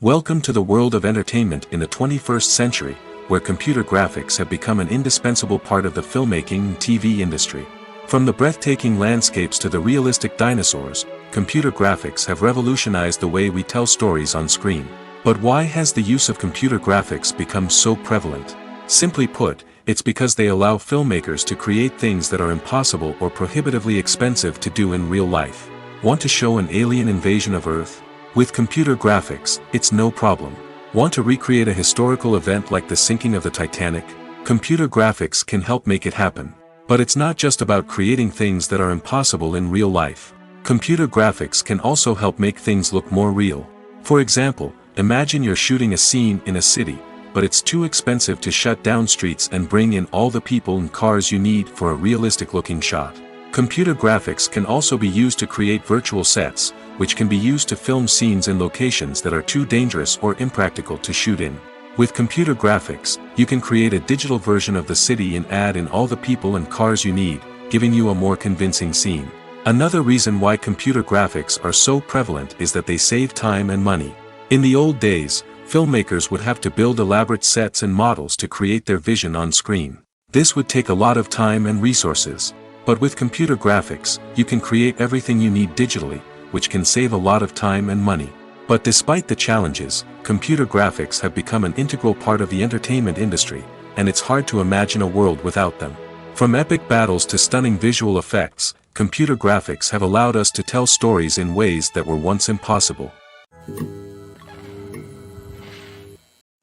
Welcome to the world of entertainment in the 21st century, where computer graphics have become an indispensable part of the filmmaking and TV industry. From the breathtaking landscapes to the realistic dinosaurs, computer graphics have revolutionized the way we tell stories on screen. But why has the use of computer graphics become so prevalent? Simply put, it's because they allow filmmakers to create things that are impossible or prohibitively expensive to do in real life. Want to show an alien invasion of Earth? With computer graphics, it's no problem. Want to recreate a historical event like the sinking of the Titanic? Computer graphics can help make it happen. But it's not just about creating things that are impossible in real life. Computer graphics can also help make things look more real. For example, imagine you're shooting a scene in a city, but it's too expensive to shut down streets and bring in all the people and cars you need for a realistic-looking shot. Computer graphics can also be used to create virtual sets, which can be used to film scenes in locations that are too dangerous or impractical to shoot in. With computer graphics, you can create a digital version of the city and add in all the people and cars you need, giving you a more convincing scene. Another reason why computer graphics are so prevalent is that they save time and money. In the old days, filmmakers would have to build elaborate sets and models to create their vision on screen. This would take a lot of time and resources. But with computer graphics, you can create everything you need digitally, which can save a lot of time and money. But despite the challenges, computer graphics have become an integral part of the entertainment industry, and it's hard to imagine a world without them. From epic battles to stunning visual effects, computer graphics have allowed us to tell stories in ways that were once impossible.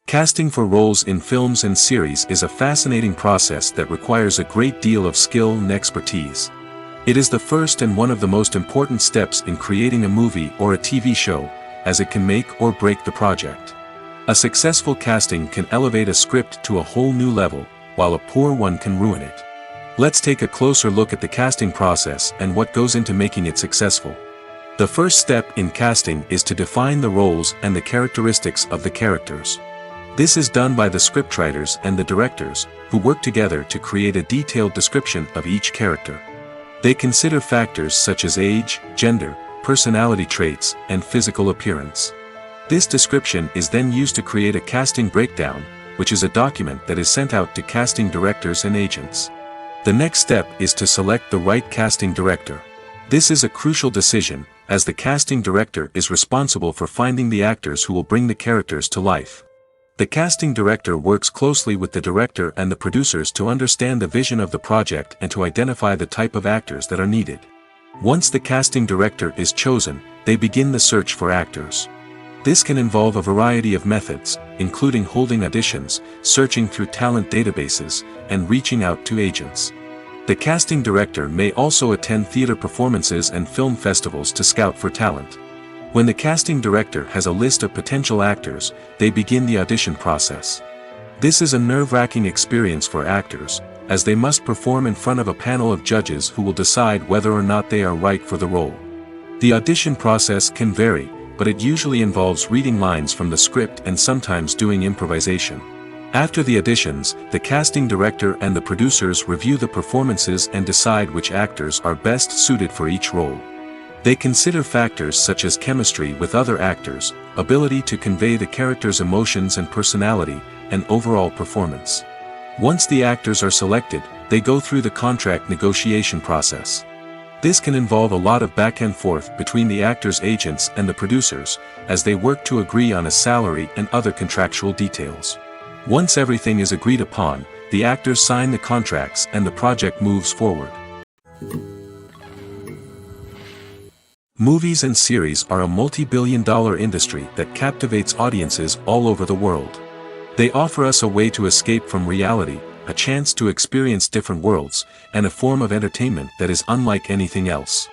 Casting for roles in films and series is a fascinating process that requires a great deal of skill and expertise. It is the first and one of the most important steps in creating a movie or a TV show, as it can make or break the project. A successful casting can elevate a script to a whole new level, while a poor one can ruin it. Let's take a closer look at the casting process and what goes into making it successful. The first step in casting is to define the roles and the characteristics of the characters. This is done by the scriptwriters and the directors, who work together to create a detailed description of each character. They consider factors such as age, gender, personality traits, and physical appearance. This description is then used to create a casting breakdown, which is a document that is sent out to casting directors and agents. The next step is to select the right casting director. This is a crucial decision, as the casting director is responsible for finding the actors who will bring the characters to life. The casting director works closely with the director and the producers to understand the vision of the project and to identify the type of actors that are needed. Once the casting director is chosen, they begin the search for actors. This can involve a variety of methods, including holding auditions, searching through talent databases, and reaching out to agents. The casting director may also attend theater performances and film festivals to scout for talent. When the casting director has a list of potential actors, they begin the audition process. This is a nerve-wracking experience for actors, as they must perform in front of a panel of judges who will decide whether or not they are right for the role. The audition process can vary, but it usually involves reading lines from the script and sometimes doing improvisation. After the auditions, the casting director and the producers review the performances and decide which actors are best suited for each role. They consider factors such as chemistry with other actors, ability to convey the character's emotions and personality, and overall performance. Once the actors are selected, they go through the contract negotiation process. This can involve a lot of back and forth between the actors' agents and the producers, as they work to agree on a salary and other contractual details. Once everything is agreed upon, the actors sign the contracts and the project moves forward. Movies and series are a multi-billion-dollar industry that captivates audiences all over the world. They offer us a way to escape from reality, a chance to experience different worlds, and a form of entertainment that is unlike anything else.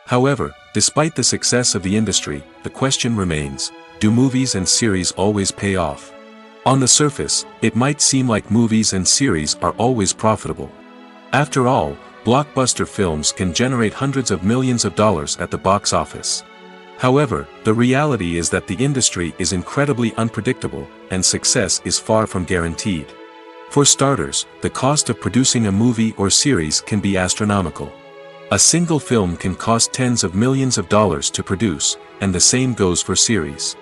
However, despite the success of the industry, the question remains, do movies and series always pay off? On the surface, it might seem like movies and series are always profitable. After all, blockbuster films can generate hundreds of millions of dollars at the box office. However, the reality is that the industry is incredibly unpredictable, and success is far from guaranteed. For starters, the cost of producing a movie or series can be astronomical. A single film can cost tens of millions of dollars to produce, and the same goes for series.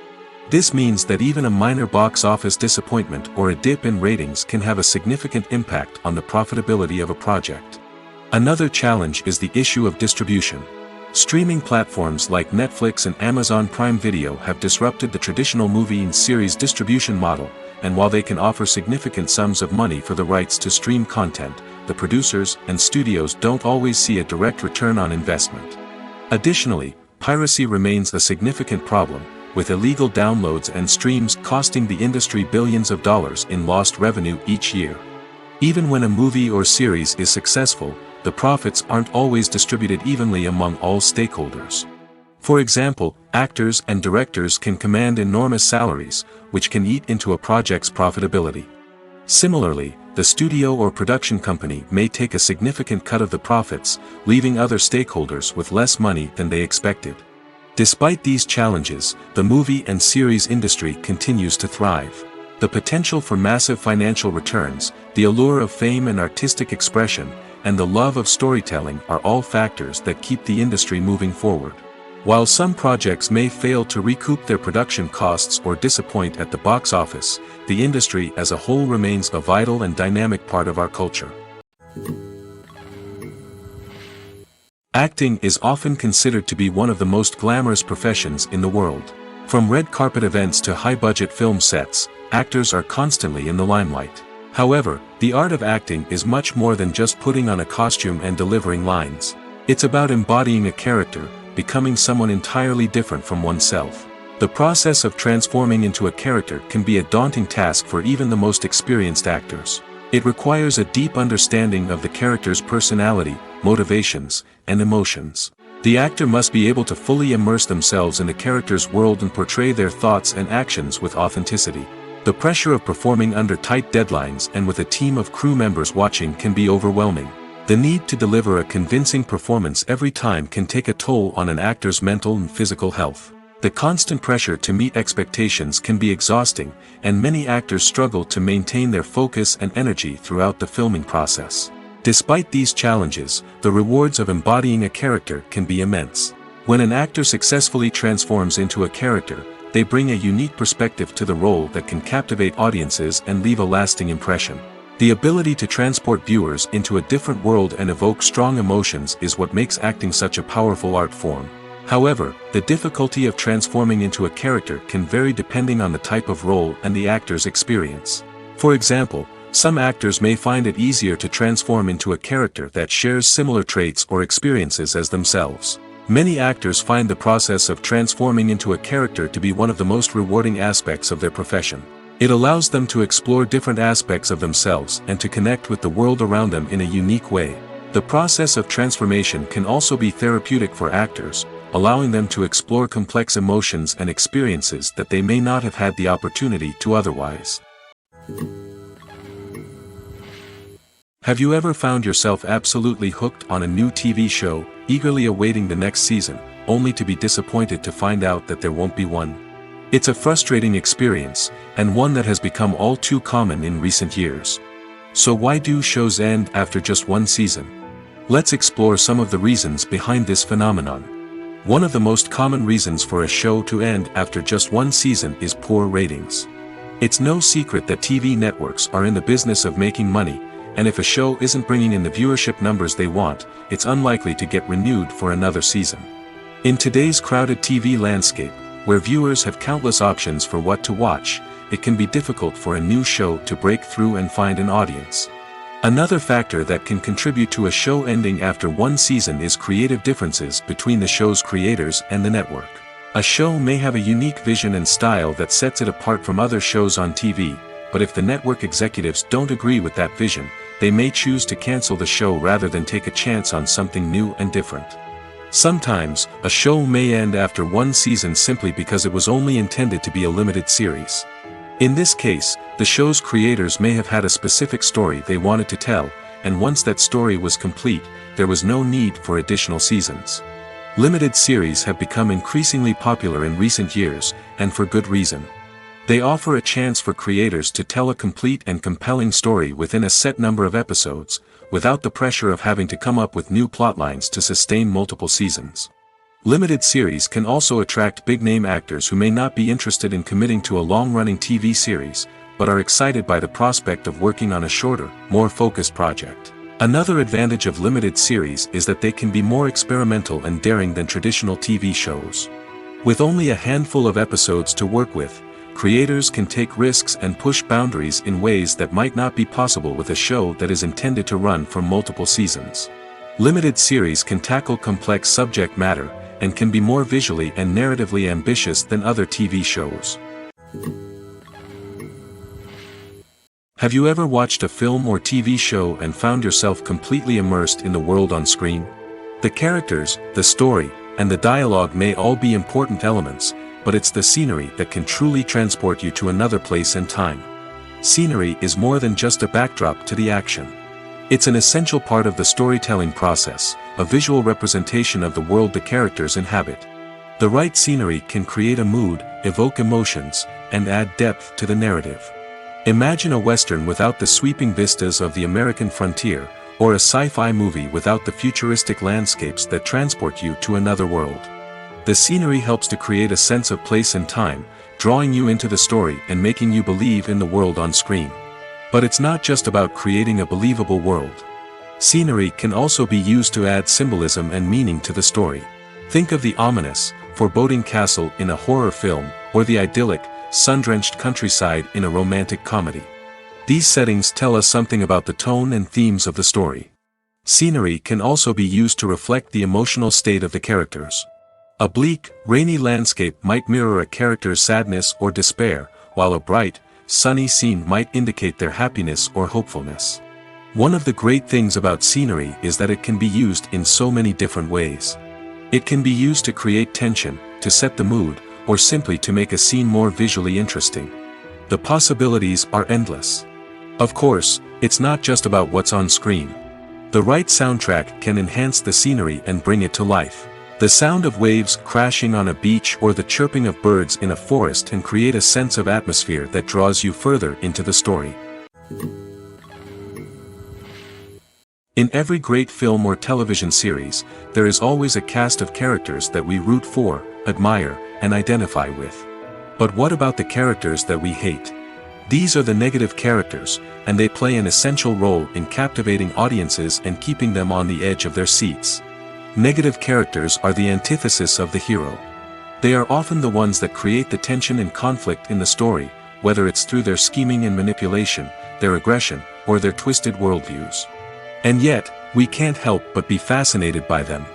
This means that even a minor box office disappointment or a dip in ratings can have a significant impact on the profitability of a project. Another challenge is the issue of distribution. Streaming platforms like Netflix and Amazon Prime Video have disrupted the traditional movie and series distribution model, and while they can offer significant sums of money for the rights to stream content, the producers and studios don't always see a direct return on investment. Additionally, piracy remains a significant problem, with illegal downloads and streams costing the industry billions of dollars in lost revenue each year. Even when a movie or series is successful, the profits aren't always distributed evenly among all stakeholders. For example, actors and directors can command enormous salaries, which can eat into a project's profitability. Similarly, the studio or production company may take a significant cut of the profits, leaving other stakeholders with less money than they expected. Despite these challenges, the movie and series industry continues to thrive. The potential for massive financial returns, the allure of fame and artistic expression, and the love of storytelling are all factors that keep the industry moving forward. While some projects may fail to recoup their production costs or disappoint at the box office, the industry as a whole remains a vital and dynamic part of our culture. Acting is often considered to be one of the most glamorous professions in the world. From red carpet events to high-budget film sets, actors are constantly in the limelight. However, the art of acting is much more than just putting on a costume and delivering lines. It's about embodying a character, becoming someone entirely different from oneself. The process of transforming into a character can be a daunting task for even the most experienced actors. It requires a deep understanding of the character's personality, motivations, and emotions. The actor must be able to fully immerse themselves in the character's world and portray their thoughts and actions with authenticity. The pressure of performing under tight deadlines and with a team of crew members watching can be overwhelming. The need to deliver a convincing performance every time can take a toll on an actor's mental and physical health. The constant pressure to meet expectations can be exhausting, and many actors struggle to maintain their focus and energy throughout the filming process. Despite these challenges, the rewards of embodying a character can be immense. When an actor successfully transforms into a character, they bring a unique perspective to the role that can captivate audiences and leave a lasting impression. The ability to transport viewers into a different world and evoke strong emotions is what makes acting such a powerful art form. However, the difficulty of transforming into a character can vary depending on the type of role and the actor's experience. For example, some actors may find it easier to transform into a character that shares similar traits or experiences as themselves. Many actors find the process of transforming into a character to be one of the most rewarding aspects of their profession. It allows them to explore different aspects of themselves and to connect with the world around them in a unique way. The process of transformation can also be therapeutic for actors, allowing them to explore complex emotions and experiences that they may not have had the opportunity to otherwise. Have you ever found yourself absolutely hooked on a new TV show, eagerly awaiting the next season, only to be disappointed to find out that there won't be one? It's a frustrating experience, and one that has become all too common in recent years. So why do shows end after just one season? Let's explore some of the reasons behind this phenomenon. One of the most common reasons for a show to end after just one season is poor ratings. It's no secret that TV networks are in the business of making money, and if a show isn't bringing in the viewership numbers they want, it's unlikely to get renewed for another season. In today's crowded TV landscape, where viewers have countless options for what to watch, it can be difficult for a new show to break through and find an audience. Another factor that can contribute to a show ending after one season is creative differences between the show's creators and the network. A show may have a unique vision and style that sets it apart from other shows on TV, but if the network executives don't agree with that vision, they may choose to cancel the show rather than take a chance on something new and different. Sometimes, a show may end after one season simply because it was only intended to be a limited series. In this case, the show's creators may have had a specific story they wanted to tell, and once that story was complete, there was no need for additional seasons. Limited series have become increasingly popular in recent years, and for good reason. They offer a chance for creators to tell a complete and compelling story within a set number of episodes, without the pressure of having to come up with new plotlines to sustain multiple seasons. Limited series can also attract big-name actors who may not be interested in committing to a long-running TV series, but are excited by the prospect of working on a shorter, more focused project. Another advantage of limited series is that they can be more experimental and daring than traditional TV shows. With only a handful of episodes to work with, creators can take risks and push boundaries in ways that might not be possible with a show that is intended to run for multiple seasons. Limited series can tackle complex subject matter, and can be more visually and narratively ambitious than other TV shows. Have you ever watched a film or TV show and found yourself completely immersed in the world on screen? The characters, the story, and the dialogue may all be important elements, but it's the scenery that can truly transport you to another place and time. Scenery is more than just a backdrop to the action. It's an essential part of the storytelling process, a visual representation of the world the characters inhabit. The right scenery can create a mood, evoke emotions, and add depth to the narrative. Imagine a Western without the sweeping vistas of the American frontier, or a sci-fi movie without the futuristic landscapes that transport you to another world. The scenery helps to create a sense of place and time, drawing you into the story and making you believe in the world on screen. But it's not just about creating a believable world. Scenery can also be used to add symbolism and meaning to the story. Think of the ominous, foreboding castle in a horror film, or the idyllic, sun-drenched countryside in a romantic comedy. These settings tell us something about the tone and themes of the story. Scenery can also be used to reflect the emotional state of the characters. A bleak, rainy landscape might mirror a character's sadness or despair, while a bright, sunny scene might indicate their happiness or hopefulness. One of the great things about scenery is that it can be used in so many different ways. It can be used to create tension, to set the mood, or simply to make a scene more visually interesting. The possibilities are endless. Of course, it's not just about what's on screen. The right soundtrack can enhance the scenery and bring it to life. The sound of waves crashing on a beach or the chirping of birds in a forest can create a sense of atmosphere that draws you further into the story. In every great film or television series, there is always a cast of characters that we root for, admire, and identify with. But what about the characters that we hate? These are the negative characters, and they play an essential role in captivating audiences and keeping them on the edge of their seats. Negative characters are the antithesis of the hero. They are often the ones that create the tension and conflict in the story, whether it's through their scheming and manipulation, their aggression, or their twisted worldviews. And yet, we can't help but be fascinated by them.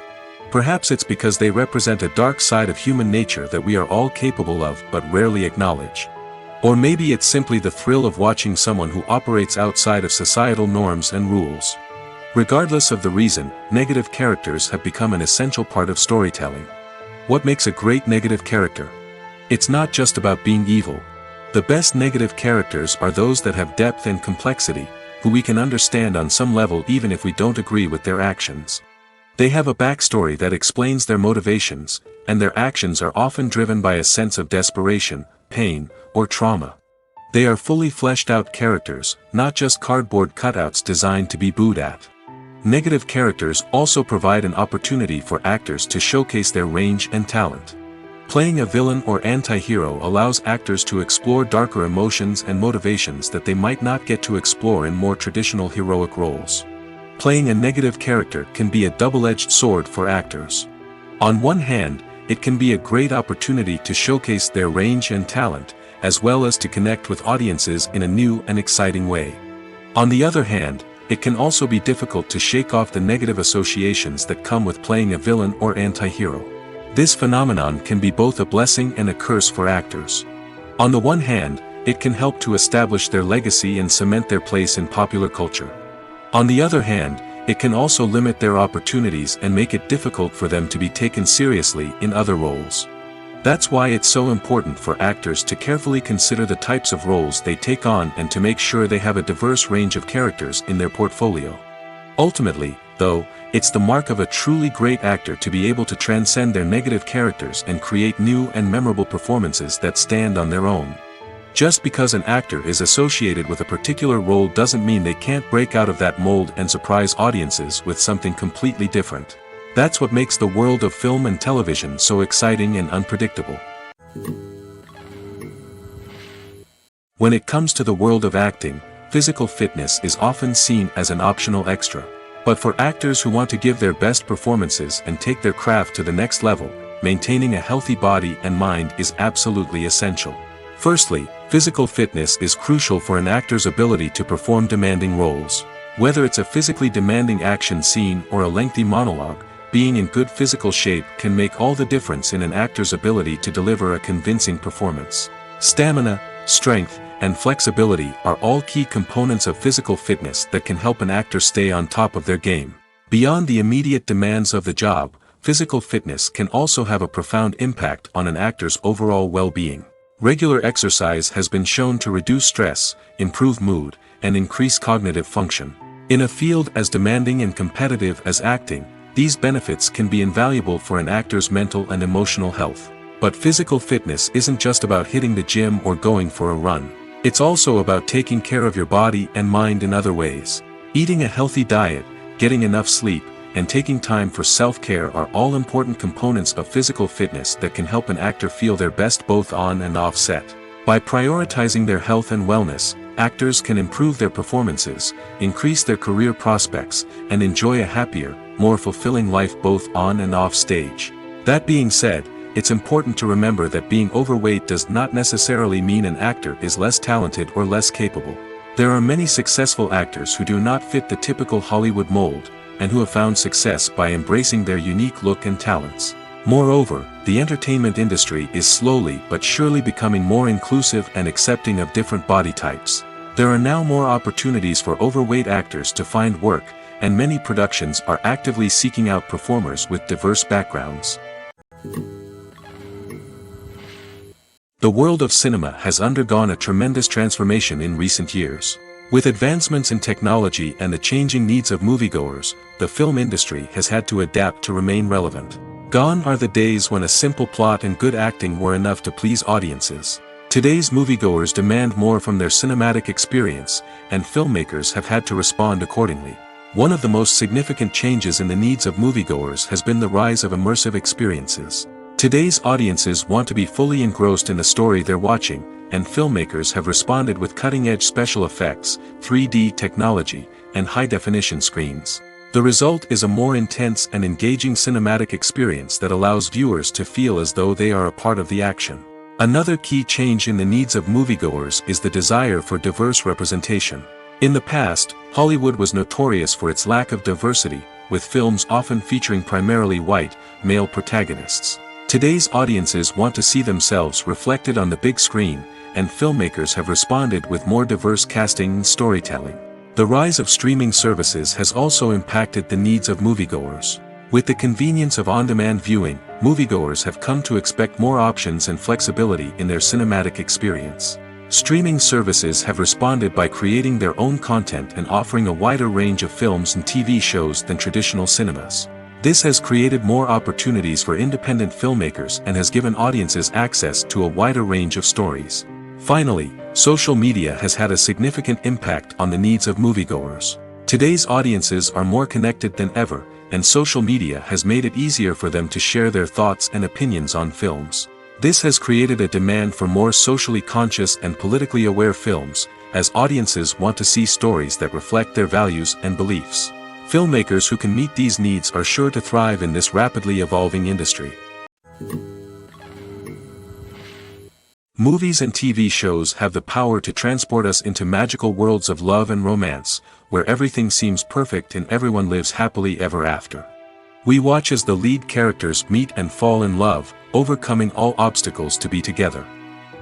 Perhaps it's because they represent a dark side of human nature that we are all capable of but rarely acknowledge. Or maybe it's simply the thrill of watching someone who operates outside of societal norms and rules. Regardless of the reason, negative characters have become an essential part of storytelling. What makes a great negative character? It's not just about being evil. The best negative characters are those that have depth and complexity, who we can understand on some level even if we don't agree with their actions. They have a backstory that explains their motivations, and their actions are often driven by a sense of desperation, pain, or trauma. They are fully fleshed out characters, not just cardboard cutouts designed to be booed at. Negative characters also provide an opportunity for actors to showcase their range and talent. Playing a villain or anti-hero allows actors to explore darker emotions and motivations that they might not get to explore in more traditional heroic roles. Playing a negative character can be a double-edged sword for actors. On one hand, it can be a great opportunity to showcase their range and talent, as well as to connect with audiences in a new and exciting way. On the other hand, it can also be difficult to shake off the negative associations that come with playing a villain or anti-hero. This phenomenon can be both a blessing and a curse for actors. On the one hand, it can help to establish their legacy and cement their place in popular culture. On the other hand, it can also limit their opportunities and make it difficult for them to be taken seriously in other roles. That's why it's so important for actors to carefully consider the types of roles they take on and to make sure they have a diverse range of characters in their portfolio. Ultimately, though, it's the mark of a truly great actor to be able to transcend their negative characters and create new and memorable performances that stand on their own. Just because an actor is associated with a particular role doesn't mean they can't break out of that mold and surprise audiences with something completely different. That's what makes the world of film and television so exciting and unpredictable. When it comes to the world of acting, physical fitness is often seen as an optional extra. But for actors who want to give their best performances and take their craft to the next level, maintaining a healthy body and mind is absolutely essential. Firstly, physical fitness is crucial for an actor's ability to perform demanding roles. Whether it's a physically demanding action scene or a lengthy monologue, being in good physical shape can make all the difference in an actor's ability to deliver a convincing performance. Stamina, strength, and flexibility are all key components of physical fitness that can help an actor stay on top of their game. Beyond the immediate demands of the job, physical fitness can also have a profound impact on an actor's overall well-being. Regular exercise has been shown to reduce stress, improve mood, and increase cognitive function. In a field as demanding and competitive as acting, these benefits can be invaluable for an actor's mental and emotional health. But physical fitness isn't just about hitting the gym or going for a run. It's also about taking care of your body and mind in other ways. Eating a healthy diet, getting enough sleep, and taking time for self-care are all important components of physical fitness that can help an actor feel their best both on and off set. By prioritizing their health and wellness, actors can improve their performances, increase their career prospects, and enjoy a happier, more fulfilling life both on and off stage. That being said, it's important to remember that being overweight does not necessarily mean an actor is less talented or less capable. There are many successful actors who do not fit the typical Hollywood mold, and who have found success by embracing their unique look and talents. Moreover, the entertainment industry is slowly but surely becoming more inclusive and accepting of different body types. There are now more opportunities for overweight actors to find work, and many productions are actively seeking out performers with diverse backgrounds. The world of cinema has undergone a tremendous transformation in recent years. With advancements in technology and the changing needs of moviegoers, the film industry has had to adapt to remain relevant. Gone are the days when a simple plot and good acting were enough to please audiences. Today's moviegoers demand more from their cinematic experience, and filmmakers have had to respond accordingly. One of the most significant changes in the needs of moviegoers has been the rise of immersive experiences. Today's audiences want to be fully engrossed in the story they're watching, and filmmakers have responded with cutting-edge special effects, 3D technology, and high-definition screens. The result is a more intense and engaging cinematic experience that allows viewers to feel as though they are a part of the action. Another key change in the needs of moviegoers is the desire for diverse representation. In the past, Hollywood was notorious for its lack of diversity, with films often featuring primarily white, male protagonists. Today's audiences want to see themselves reflected on the big screen, and filmmakers have responded with more diverse casting and storytelling. The rise of streaming services has also impacted the needs of moviegoers. With the convenience of on-demand viewing, moviegoers have come to expect more options and flexibility in their cinematic experience. Streaming services have responded by creating their own content and offering a wider range of films and TV shows than traditional cinemas. This has created more opportunities for independent filmmakers and has given audiences access to a wider range of stories. Finally, social media has had a significant impact on the needs of moviegoers. Today's audiences are more connected than ever, and social media has made it easier for them to share their thoughts and opinions on films. This has created a demand for more socially conscious and politically aware films, as audiences want to see stories that reflect their values and beliefs. Filmmakers who can meet these needs are sure to thrive in this rapidly evolving industry. Movies and TV shows have the power to transport us into magical worlds of love and romance, where everything seems perfect and everyone lives happily ever after. We watch as the lead characters meet and fall in love, overcoming all obstacles to be together.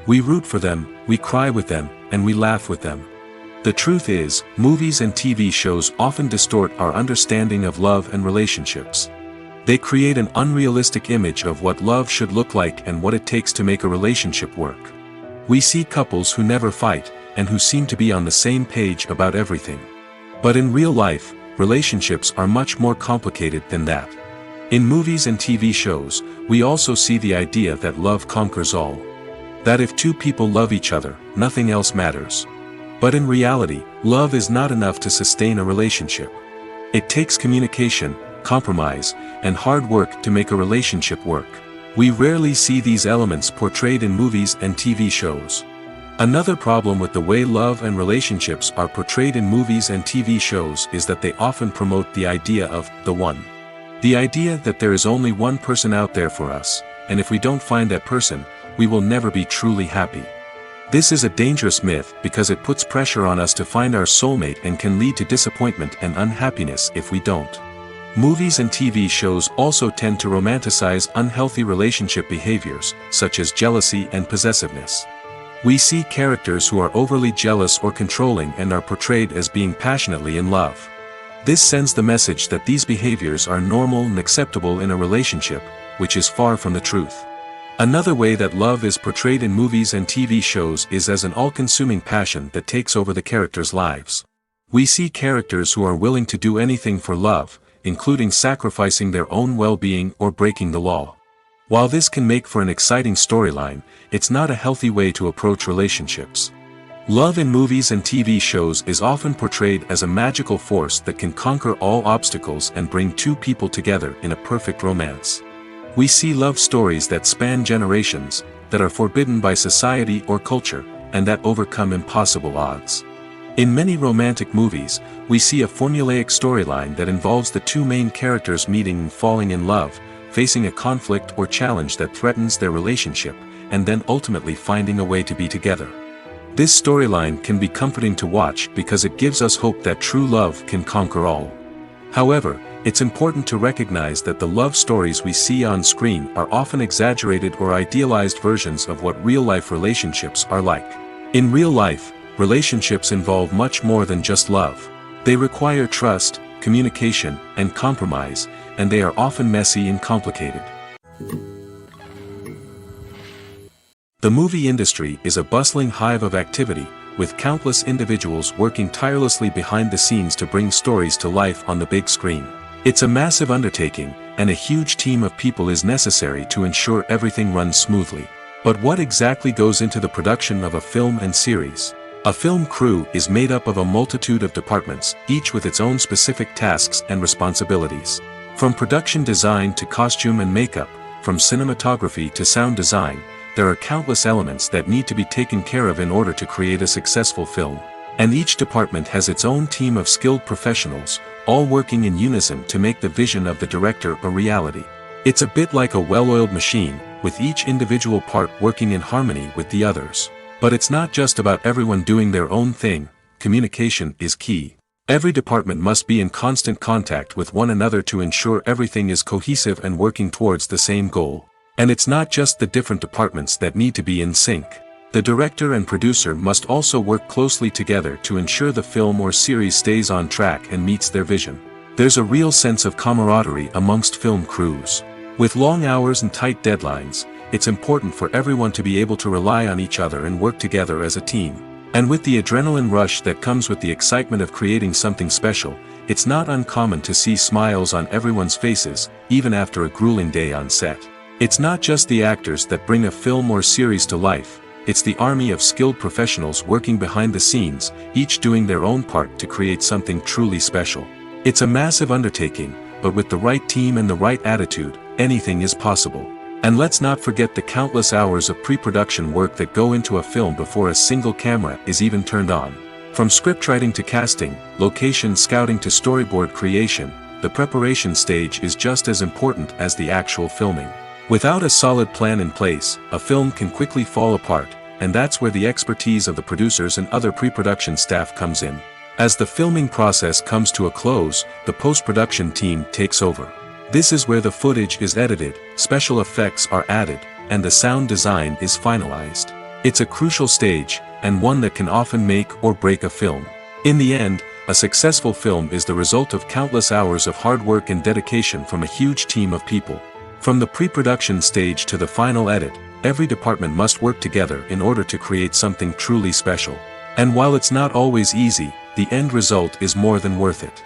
We root for them, we cry with them, and we laugh with them. The truth is, movies and TV shows often distort our understanding of love and relationships. They create an unrealistic image of what love should look like and what it takes to make a relationship work. We see couples who never fight, and who seem to be on the same page about everything. But in real life, relationships are much more complicated than that. In movies and TV shows, we also see the idea that love conquers all. That if two people love each other, nothing else matters. But in reality, love is not enough to sustain a relationship. It takes communication, compromise, and hard work to make a relationship work. We rarely see these elements portrayed in movies and TV shows. Another problem with the way love and relationships are portrayed in movies and TV shows is that they often promote the idea of the one. The idea that there is only one person out there for us, and if we don't find that person, we will never be truly happy. This is a dangerous myth because it puts pressure on us to find our soulmate and can lead to disappointment and unhappiness if we don't. Movies and TV shows also tend to romanticize unhealthy relationship behaviors, such as jealousy and possessiveness. We see characters who are overly jealous or controlling and are portrayed as being passionately in love. This sends the message that these behaviors are normal and acceptable in a relationship, which is far from the truth. Another way that love is portrayed in movies and TV shows is as an all-consuming passion that takes over the characters' lives. We see characters who are willing to do anything for love, including sacrificing their own well-being or breaking the law. While this can make for an exciting storyline, it's not a healthy way to approach relationships. Love in movies and TV shows is often portrayed as a magical force that can conquer all obstacles and bring two people together in a perfect romance. We see love stories that span generations, that are forbidden by society or culture, and that overcome impossible odds. In many romantic movies, we see a formulaic storyline that involves the two main characters meeting and falling in love, facing a conflict or challenge that threatens their relationship, and then ultimately finding a way to be together. This storyline can be comforting to watch because it gives us hope that true love can conquer all. However, it's important to recognize that the love stories we see on screen are often exaggerated or idealized versions of what real-life relationships are like. In real life, relationships involve much more than just love. They require trust, communication, and compromise, and they are often messy and complicated. The movie industry is a bustling hive of activity, with countless individuals working tirelessly behind the scenes to bring stories to life on the big screen. It's a massive undertaking, and a huge team of people is necessary to ensure everything runs smoothly. But what exactly goes into the production of a film and series? A film crew is made up of a multitude of departments, each with its own specific tasks and responsibilities. From production design to costume and makeup, from cinematography to sound design, there are countless elements that need to be taken care of in order to create a successful film. And each department has its own team of skilled professionals, all working in unison to make the vision of the director a reality. It's a bit like a well-oiled machine, with each individual part working in harmony with the others. But it's not just about everyone doing their own thing. Communication is key. Every department must be in constant contact with one another to ensure everything is cohesive and working towards the same goal. And it's not just the different departments that need to be in sync. The director and producer must also work closely together to ensure the film or series stays on track and meets their vision. There's a real sense of camaraderie amongst film crews. With long hours and tight deadlines, it's important for everyone to be able to rely on each other and work together as a team. And with the adrenaline rush that comes with the excitement of creating something special, it's not uncommon to see smiles on everyone's faces, even after a grueling day on set. It's not just the actors that bring a film or series to life, it's the army of skilled professionals working behind the scenes, each doing their own part to create something truly special. It's a massive undertaking, but with the right team and the right attitude, anything is possible. And let's not forget the countless hours of pre-production work that go into a film before a single camera is even turned on. From scriptwriting to casting, location scouting to storyboard creation, the preparation stage is just as important as the actual filming. Without a solid plan in place, a film can quickly fall apart, and that's where the expertise of the producers and other pre-production staff comes in. As the filming process comes to a close, the post-production team takes over. This is where the footage is edited, special effects are added, and the sound design is finalized. It's a crucial stage, and one that can often make or break a film. In the end, a successful film is the result of countless hours of hard work and dedication from a huge team of people. From the pre-production stage to the final edit, every department must work together in order to create something truly special. And while it's not always easy, the end result is more than worth it.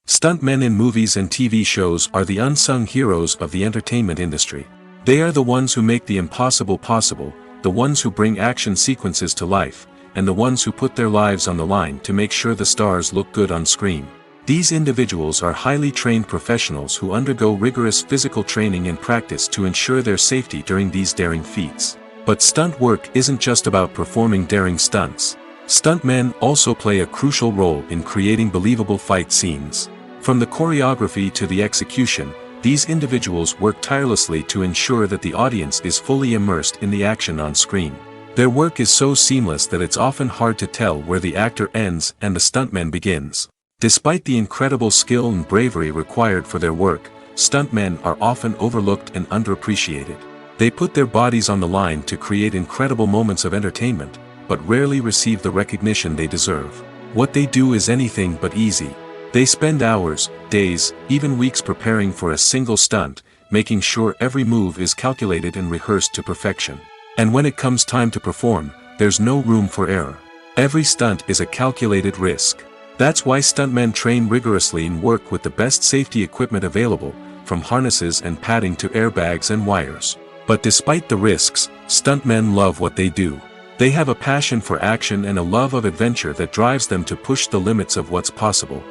Stuntmen in movies and TV shows are the unsung heroes of the entertainment industry. They are the ones who make the impossible possible, the ones who bring action sequences to life, and the ones who put their lives on the line to make sure the stars look good on screen. These individuals are highly trained professionals who undergo rigorous physical training and practice to ensure their safety during these daring feats. But stunt work isn't just about performing daring stunts. Stuntmen also play a crucial role in creating believable fight scenes. From the choreography to the execution, these individuals work tirelessly to ensure that the audience is fully immersed in the action on screen. Their work is so seamless that it's often hard to tell where the actor ends and the stuntman begins. Despite the incredible skill and bravery required for their work, stuntmen are often overlooked and underappreciated. They put their bodies on the line to create incredible moments of entertainment, but rarely receive the recognition they deserve. What they do is anything but easy. They spend hours, days, even weeks preparing for a single stunt, making sure every move is calculated and rehearsed to perfection. And when it comes time to perform, there's no room for error. Every stunt is a calculated risk. That's why stuntmen train rigorously and work with the best safety equipment available, from harnesses and padding to airbags and wires. But despite the risks, stuntmen love what they do. They have a passion for action and a love of adventure that drives them to push the limits of what's possible.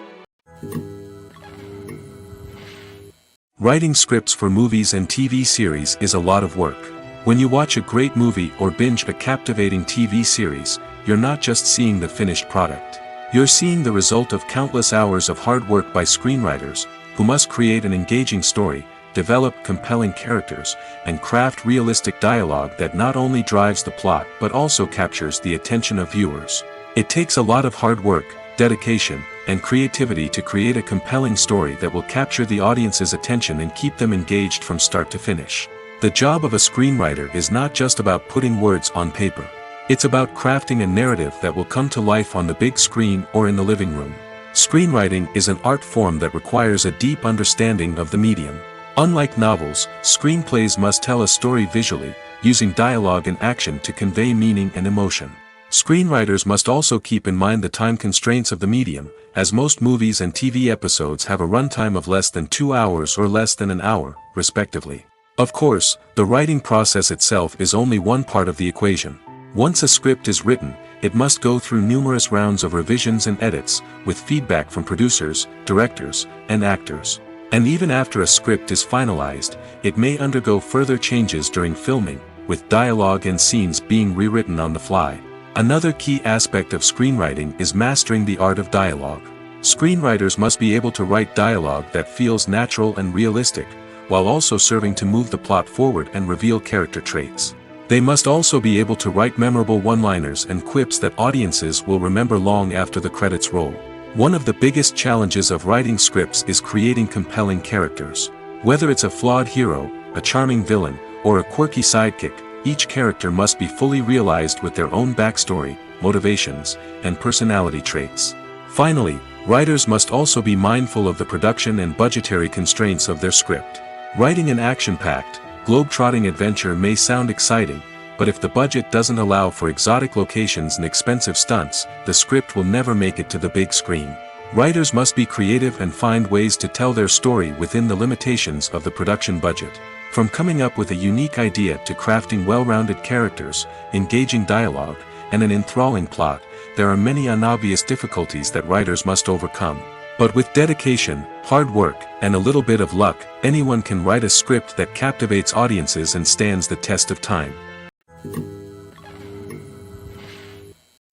Writing scripts for movies and TV series is a lot of work. When you watch a great movie or binge a captivating TV series, you're not just seeing the finished product. You're seeing the result of countless hours of hard work by screenwriters, who must create an engaging story, develop compelling characters, and craft realistic dialogue that not only drives the plot but also captures the attention of viewers. It takes a lot of hard work, dedication, and creativity to create a compelling story that will capture the audience's attention and keep them engaged from start to finish. The job of a screenwriter is not just about putting words on paper. It's about crafting a narrative that will come to life on the big screen or in the living room. Screenwriting is an art form that requires a deep understanding of the medium. Unlike novels, screenplays must tell a story visually, using dialogue and action to convey meaning and emotion. Screenwriters must also keep in mind the time constraints of the medium, as most movies and TV episodes have a runtime of less than 2 hours or less than an hour, respectively. Of course, the writing process itself is only one part of the equation. Once a script is written, it must go through numerous rounds of revisions and edits, with feedback from producers, directors, and actors. And even after a script is finalized, it may undergo further changes during filming, with dialogue and scenes being rewritten on the fly. Another key aspect of screenwriting is mastering the art of dialogue. Screenwriters must be able to write dialogue that feels natural and realistic, while also serving to move the plot forward and reveal character traits. They must also be able to write memorable one-liners and quips that audiences will remember long after the credits roll. One of the biggest challenges of writing scripts is creating compelling characters. Whether it's a flawed hero, a charming villain, or a quirky sidekick, each character must be fully realized with their own backstory, motivations, and personality traits. Finally, writers must also be mindful of the production and budgetary constraints of their script. Writing an action-packed, globe-trotting adventure may sound exciting, but if the budget doesn't allow for exotic locations and expensive stunts, the script will never make it to the big screen. Writers must be creative and find ways to tell their story within the limitations of the production budget. From coming up with a unique idea to crafting well-rounded characters, engaging dialogue, and an enthralling plot, there are many unobvious difficulties that writers must overcome. But with dedication, hard work, and a little bit of luck, anyone can write a script that captivates audiences and stands the test of time.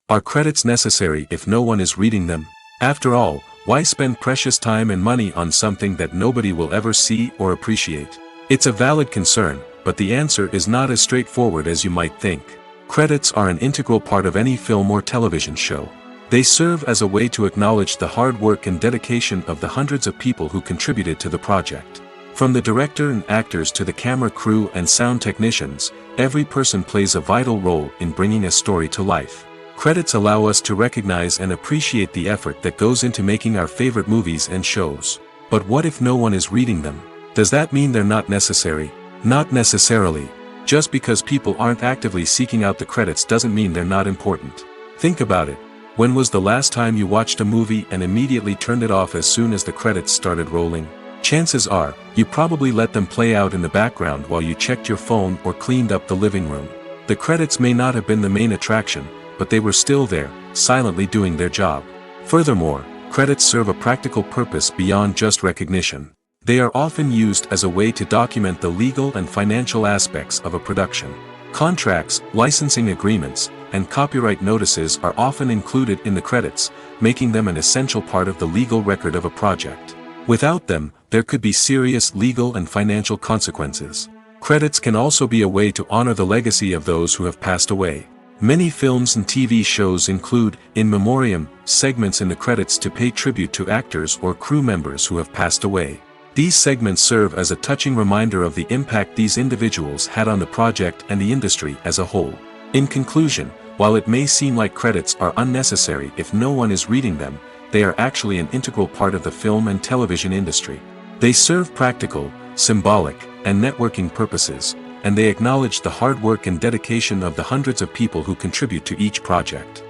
Are credits necessary if no one is reading them? After all, why spend precious time and money on something that nobody will ever see or appreciate? It's a valid concern, but the answer is not as straightforward as you might think. Credits are an integral part of any film or television show. They serve as a way to acknowledge the hard work and dedication of the hundreds of people who contributed to the project. From the director and actors to the camera crew and sound technicians, every person plays a vital role in bringing a story to life. Credits allow us to recognize and appreciate the effort that goes into making our favorite movies and shows. But what if no one is reading them? Does that mean they're not necessary? Not necessarily. Just because people aren't actively seeking out the credits doesn't mean they're not important. Think about it. When was the last time you watched a movie and immediately turned it off as soon as the credits started rolling? Chances are, you probably let them play out in the background while you checked your phone or cleaned up the living room. The credits may not have been the main attraction, but they were still there, silently doing their job. Furthermore, credits serve a practical purpose beyond just recognition. They are often used as a way to document the legal and financial aspects of a production. Contracts, licensing agreements, and copyright notices are often included in the credits, making them an essential part of the legal record of a project. Without them, there could be serious legal and financial consequences. Credits can also be a way to honor the legacy of those who have passed away. Many films and TV shows include, in memoriam, segments in the credits to pay tribute to actors or crew members who have passed away. These segments serve as a touching reminder of the impact these individuals had on the project and the industry as a whole. In conclusion, while it may seem like credits are unnecessary if no one is reading them, they are actually an integral part of the film and television industry. They serve practical, symbolic, and networking purposes, and they acknowledge the hard work and dedication of the hundreds of people who contribute to each project.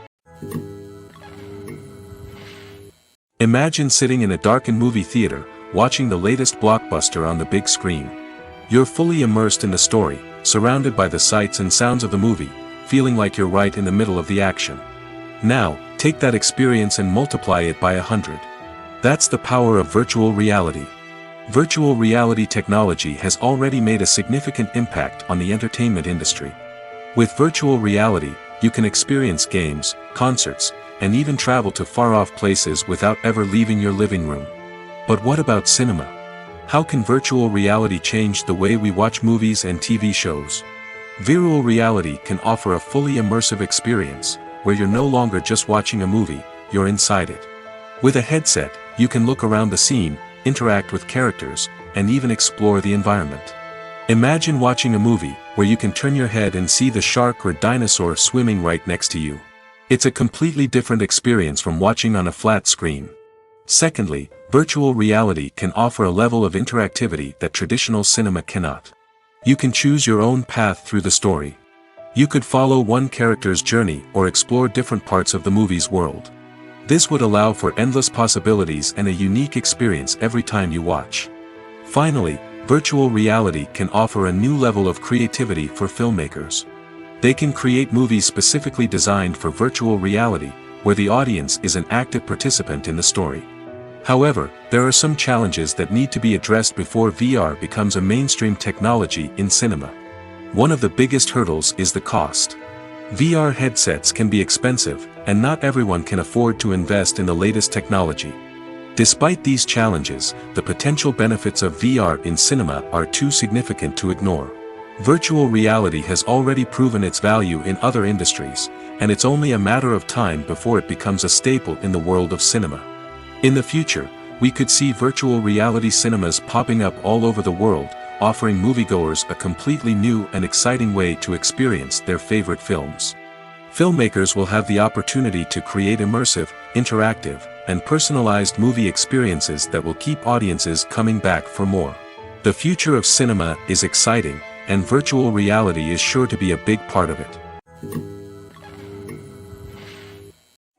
Imagine sitting in a darkened movie theater, watching the latest blockbuster on the big screen. You're fully immersed in the story, surrounded by the sights and sounds of the movie, feeling like you're right in the middle of the action. Now, take that experience and multiply it by 100. That's the power of virtual reality. Virtual reality technology has already made a significant impact on the entertainment industry. With virtual reality, you can experience games, concerts, and even travel to far-off places without ever leaving your living room. But what about cinema? How can virtual reality change the way we watch movies and TV shows? Virtual reality can offer a fully immersive experience, where you're no longer just watching a movie, you're inside it. With a headset, you can look around the scene, interact with characters, and even explore the environment. Imagine watching a movie where you can turn your head and see the shark or dinosaur swimming right next to you. It's a completely different experience from watching on a flat screen. Secondly, virtual reality can offer a level of interactivity that traditional cinema cannot. You can choose your own path through the story. You could follow one character's journey or explore different parts of the movie's world. This would allow for endless possibilities and a unique experience every time you watch. Finally, virtual reality can offer a new level of creativity for filmmakers. They can create movies specifically designed for virtual reality, where the audience is an active participant in the story. However, there are some challenges that need to be addressed before VR becomes a mainstream technology in cinema. One of the biggest hurdles is the cost. VR headsets can be expensive, and not everyone can afford to invest in the latest technology. Despite these challenges, the potential benefits of VR in cinema are too significant to ignore. Virtual reality has already proven its value in other industries, and it's only a matter of time before it becomes a staple in the world of cinema. In the future, we could see virtual reality cinemas popping up all over the world, offering moviegoers a completely new and exciting way to experience their favorite films. Filmmakers will have the opportunity to create immersive, interactive, and personalized movie experiences that will keep audiences coming back for more. The future of cinema is exciting, and virtual reality is sure to be a big part of it.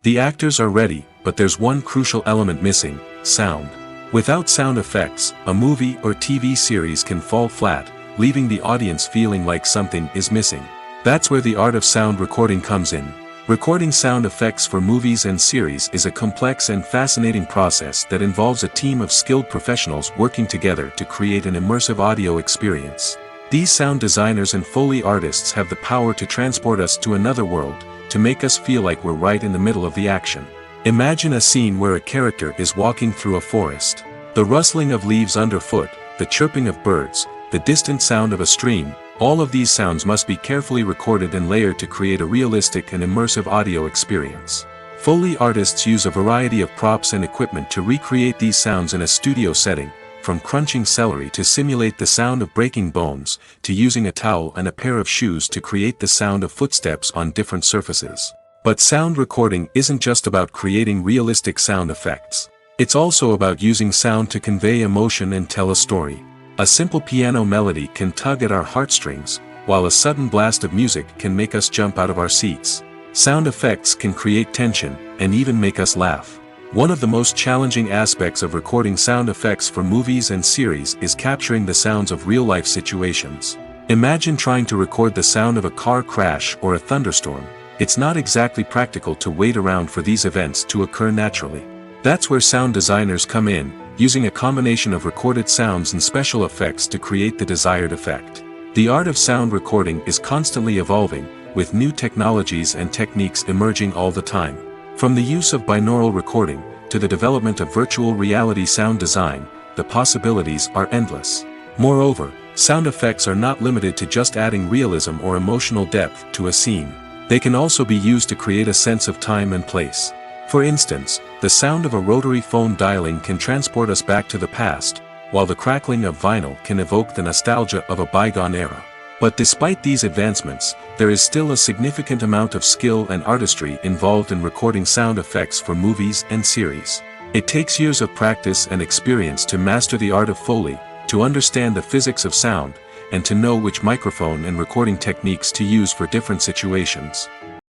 The actors are ready, but there's one crucial element missing: sound. Without sound effects, a movie or TV series can fall flat, leaving the audience feeling like something is missing. That's where the art of sound recording comes in. Recording sound effects for movies and series is a complex and fascinating process that involves a team of skilled professionals working together to create an immersive audio experience. These sound designers and Foley artists have the power to transport us to another world, to make us feel like we're right in the middle of the action. Imagine a scene where a character is walking through a forest. The rustling of leaves underfoot, the chirping of birds, the distant sound of a stream, all of these sounds must be carefully recorded and layered to create a realistic and immersive audio experience. Foley artists use a variety of props and equipment to recreate these sounds in a studio setting, from crunching celery to simulate the sound of breaking bones, to using a towel and a pair of shoes to create the sound of footsteps on different surfaces. But sound recording isn't just about creating realistic sound effects. It's also about using sound to convey emotion and tell a story. A simple piano melody can tug at our heartstrings, while a sudden blast of music can make us jump out of our seats. Sound effects can create tension, and even make us laugh. One of the most challenging aspects of recording sound effects for movies and series is capturing the sounds of real-life situations. Imagine trying to record the sound of a car crash or a thunderstorm. It's not exactly practical to wait around for these events to occur naturally. That's where sound designers come in, using a combination of recorded sounds and special effects to create the desired effect. The art of sound recording is constantly evolving, with new technologies and techniques emerging all the time. From the use of binaural recording, to the development of virtual reality sound design, the possibilities are endless. Moreover, sound effects are not limited to just adding realism or emotional depth to a scene. They can also be used to create a sense of time and place. For instance, the sound of a rotary phone dialing can transport us back to the past, while the crackling of vinyl can evoke the nostalgia of a bygone era. But despite these advancements, there is still a significant amount of skill and artistry involved in recording sound effects for movies and series. It takes years of practice and experience to master the art of Foley, to understand the physics of sound, and to know which microphone and recording techniques to use for different situations.